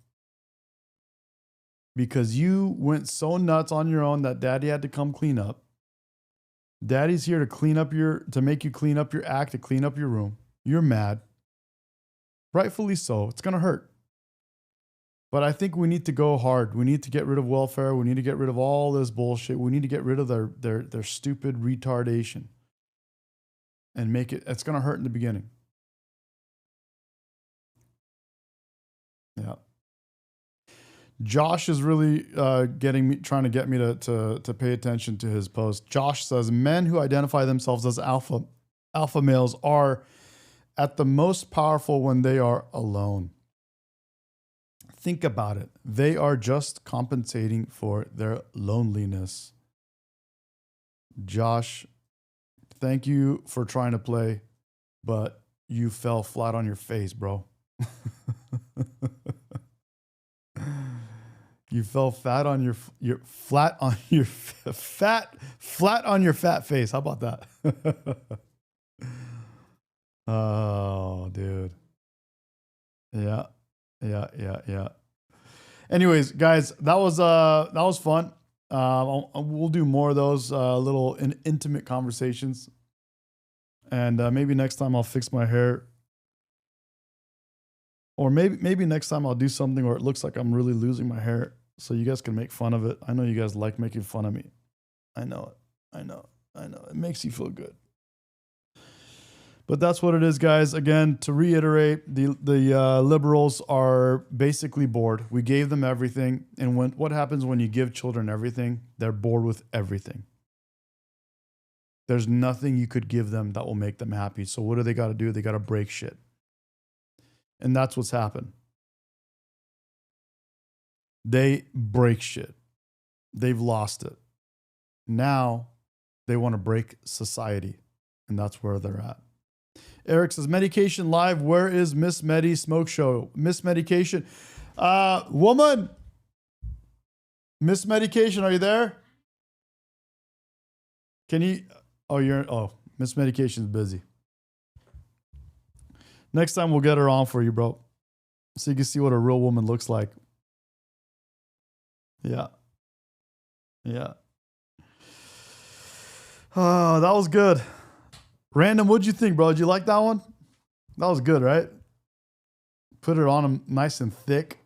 Because you went so nuts on your own that daddy had to come clean up. Daddy's here to to make you clean up your act, to clean up your room. You're mad. Rightfully so. It's going to hurt. But I think we need to go hard. We need to get rid of welfare. We need to get rid of all this bullshit. We need to get rid of their stupid retardation. And make it, it's going to hurt in the beginning. Yeah. Josh is really trying to get me to pay attention to his post. Josh says, men who identify themselves as alpha males are at the most powerful when they are alone. Think about it. They are just compensating for their loneliness. Josh, thank you for trying to play, but you fell flat on your face, bro. You fell flat on your flat on your fat face. How about that? Oh, dude. Yeah. Anyways, guys, that was fun. We'll do more of those little intimate conversations, and maybe next time I'll fix my hair. Or maybe next time I'll do something where it looks like I'm really losing my hair so you guys can make fun of it. I know you guys like making fun of me. I know it. I know. It makes you feel good. But that's what it is, guys. Again, to reiterate, the liberals are basically bored. We gave them everything. And what happens when you give children everything? They're bored with everything. There's nothing you could give them that will make them happy. So what do they got to do? They got to break shit. And that's what's happened. They break shit. They've lost it. Now they want to break society. And that's where they're at. Eric says, Medication Live, where is Miss Medi Smoke Show? Miss Medication. Woman. Miss Medication, are you there? Can you? Oh, Miss Medication's busy. Next time we'll get her on for you, bro, so you can see what a real woman looks like. Yeah. Oh, that was good. Random, what'd you think, bro? Did you like that one? That was good, right? Put it on him nice and thick.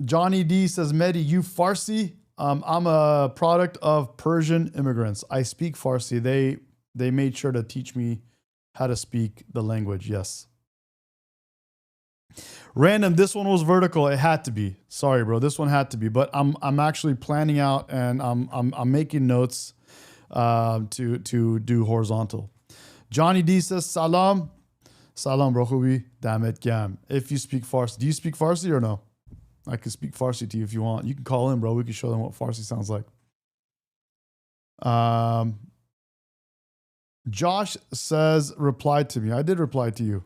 Johnny D says, Medi, you Farsi? I'm a product of Persian immigrants. I speak Farsi. They made sure to teach me how to speak the language. Yes. Random, this one was vertical. It had to be. Sorry, bro. This one had to be. But I'm actually planning out and I'm making notes to do horizontal. Johnny D says, Salam. Salam, bro. Khubi. Damet gam. If you speak Farsi. Do you speak Farsi or no? I can speak Farsi to you if you want. You can call in, bro. We can show them what Farsi sounds like. Josh says, reply to me. I did reply to you.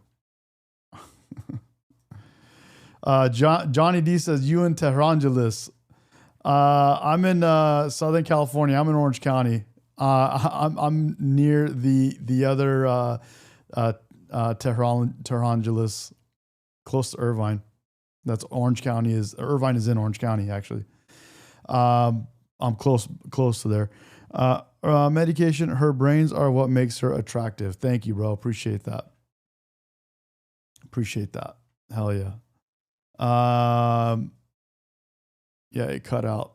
Johnny D says, you in Tehrangelis. I'm in Southern California. I'm in Orange County. I'm near the other Tehrangelis, close to Irvine. That's Orange County Irvine is in Orange County, actually. I'm close to there. Medication, her brains are what makes her attractive. Thank you, bro. Appreciate that. Hell yeah. Yeah, it cut out.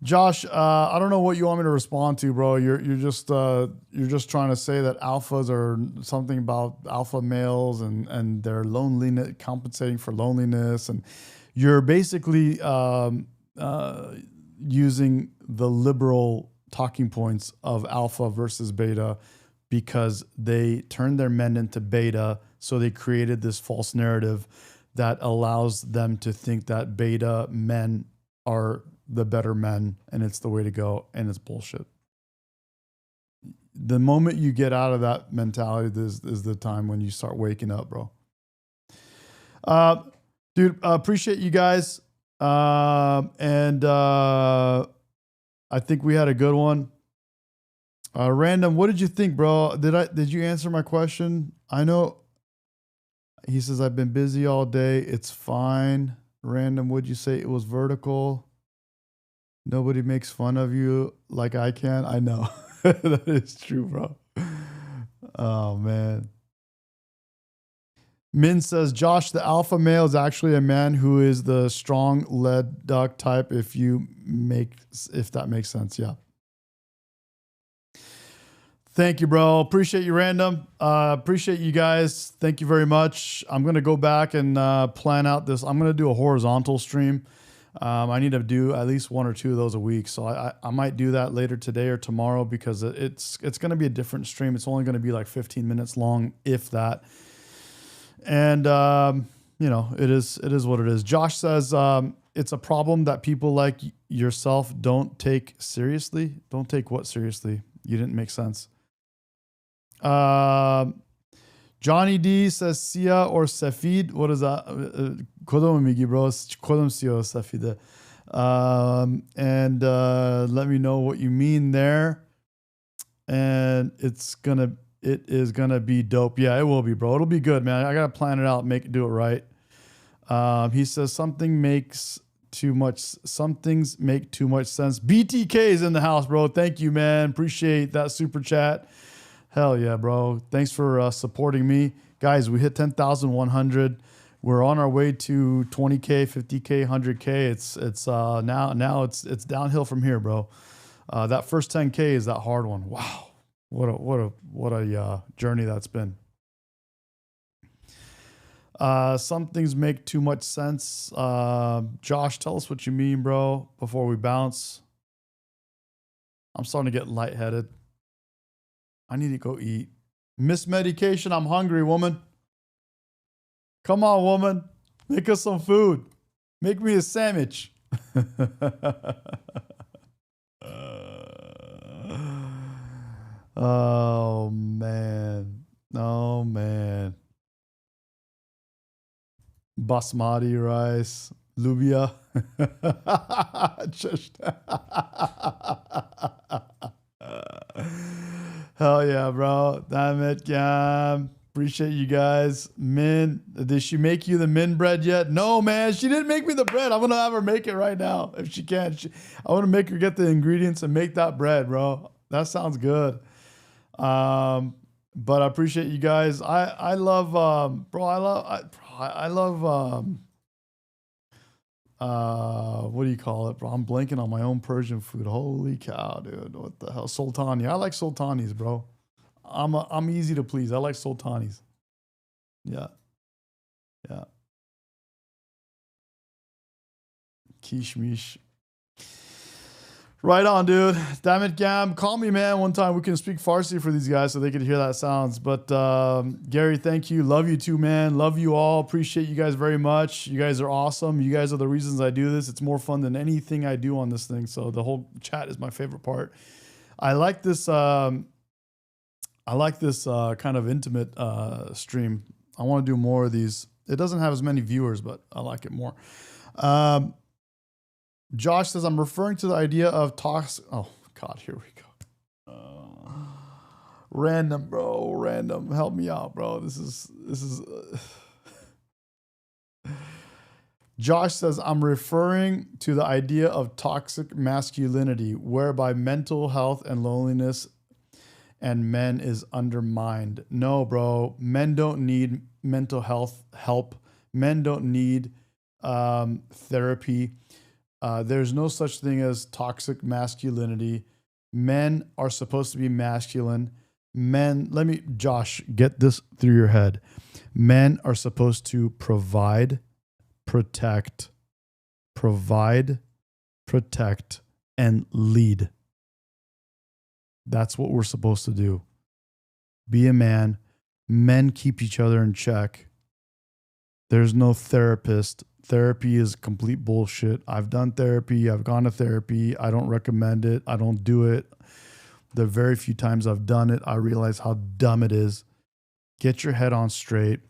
Josh, I don't know what you want me to respond to, bro. You're just trying to say that alphas are something about alpha males and their loneliness, compensating for loneliness, and you're basically using the liberal talking points of alpha versus beta because they turned their men into beta, so they created this false narrative that allows them to think that beta men are the better men and it's the way to go, and it's bullshit. The moment you get out of that mentality is the time when you start waking up, bro. Dude, appreciate you guys. And I think we had a good one. Random, what did you think, bro? Did you answer my question? I know he says I've been busy all day. It's fine. Random, would you say it was vertical? Nobody makes fun of you like I can. I know. That is true, bro. Oh, man. Min says, Josh, the alpha male is actually a man who is the strong lead duck type, if that makes sense. Yeah. Thank you, bro. Appreciate you, Random. Appreciate you guys. Thank you very much. I'm going to go back and plan out this. I'm going to do a horizontal stream. I need to do at least one or two of those a week. So I might do that later today or tomorrow because it's going to be a different stream. It's only going to be like 15 minutes long, if that. And, it is what it is. Josh says it's a problem that people like yourself don't take seriously. Don't take what seriously? You didn't make sense. Johnny D says Sia or Safid. What is that? Kodom migi, bro. Kodom Sia or Safid. And let me know what you mean there. And it is gonna be dope. Yeah, it will be, bro. It'll be good, man. I gotta plan it out, do it right. He says some things make too much sense. BTK is in the house, bro. Thank you, man. Appreciate that super chat. Hell yeah, bro. Thanks for supporting me. Guys, we hit 10,100. We're on our way to 20K, 50K, 100K. It's now it's downhill from here, bro. That first 10K is that hard one. Wow. What a journey that's been. Some things make too much sense. Josh, tell us what you mean, bro, before we bounce. I'm starting to get lightheaded. I need to go eat. Miss Medication, I'm hungry, woman. Come on, woman. Make us some food. Make me a sandwich. Oh, man. Oh, man. Basmati rice. Lubia. Just hell yeah, bro. Damn it, Gam. Appreciate you guys. Min, did she make you the min bread yet? No, man, she didn't make me the bread. I'm gonna have her make it right now if she can. I want to make her get the ingredients and make that bread, bro. That sounds good. But I appreciate you guys. I love, bro. I love. What do you call it, bro? I'm blanking on my own Persian food. Holy cow, dude! What the hell, sultani? I like sultanis, bro. I'm easy to please. I like sultanis. Yeah. Kishmish. Right on, dude. Damn it, Gam. Call me, man, one time. We can speak Farsi for these guys so they can hear that sounds. But Gary, thank you. Love you too, man. Love you all. Appreciate you guys very much. You guys are awesome. You guys are the reasons I do this. It's more fun than anything I do on this thing. So the whole chat is my favorite part. I like this kind of intimate stream. I want to do more of these. It doesn't have as many viewers, but I like it more. Josh says, I'm referring to the idea of talks. Oh, God, here we go. Random, bro. Random. Help me out, bro. This is. Josh says, I'm referring to the idea of toxic masculinity, whereby mental health and loneliness and men is undermined. No, bro. Men don't need mental health help. Men don't need therapy. There's no such thing as toxic masculinity. Men are supposed to be masculine. Josh, get this through your head. Men are supposed to provide, protect, and lead. That's what we're supposed to do. Be a man. Men keep each other in check. There's no therapist. Therapy is complete bullshit. I've done therapy. I've gone to therapy. I don't recommend it. I don't do it. The very few times I've done it, I realize how dumb it is. Get your head on straight.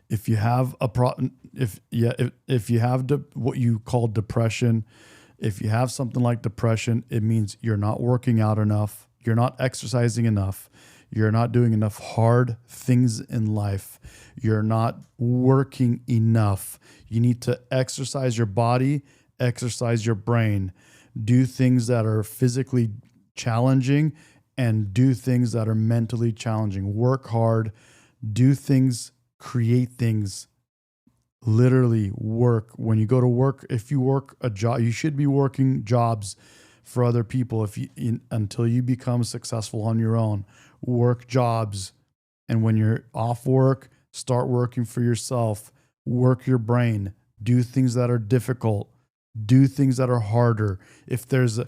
If you have a problem, if you have what you call depression, if you have something like depression, it means you're not working out enough. You're not exercising enough. You're not doing enough hard things in life. You're not working enough. You need to exercise your body, exercise your brain, do things that are physically challenging and do things that are mentally challenging. Work hard, do things, create things, literally work. When you go to work, if you work a job, you should be working jobs for other people until you become successful on your own. Work jobs. And when you're off work, start working for yourself. Work your brain. Do things that are difficult. Do things that are harder. If there's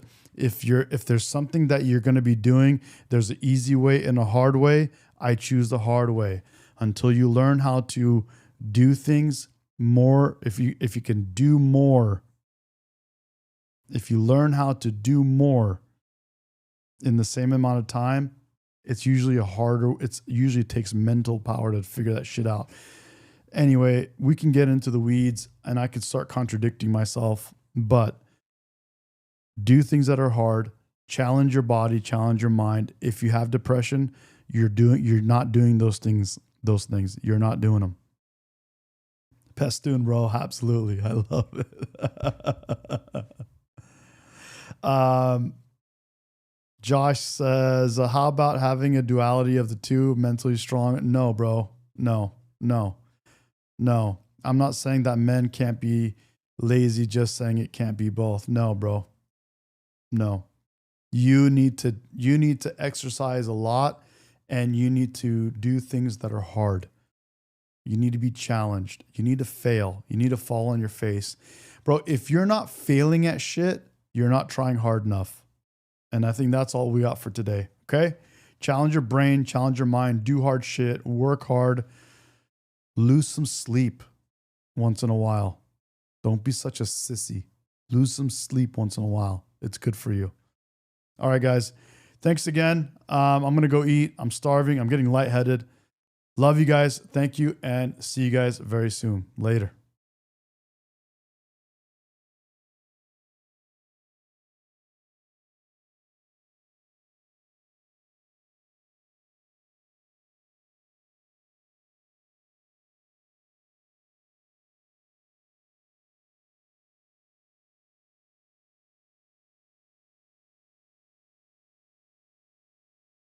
something that you're going to be doing, there's an easy way and a hard way. I choose the hard way. Until you learn how to do things more, if you can do more, if you learn how to do more in the same amount of time, it usually takes mental power to figure that shit out. Anyway, we can get into the weeds and I could start contradicting myself, but do things that are hard, challenge your body, challenge your mind. If you have depression, you're not doing those things. You're not doing them. Pestoon, bro. Absolutely. I love it. Josh says, how about having a duality of the two, mentally strong? No, bro. No. I'm not saying that men can't be lazy, just saying it can't be both. No, bro. No. You need to exercise a lot and you need to do things that are hard. You need to be challenged. You need to fail. You need to fall on your face. Bro, if you're not failing at shit, you're not trying hard enough. And I think that's all we got for today. Okay? Challenge your brain, challenge your mind, do hard shit, work hard, lose some sleep once in a while. Don't be such a sissy. Lose some sleep once in a while. It's good for you. All right, guys. Thanks again. I'm going to go eat. I'm starving. I'm getting lightheaded. Love you guys. Thank you. And see you guys very soon. Later.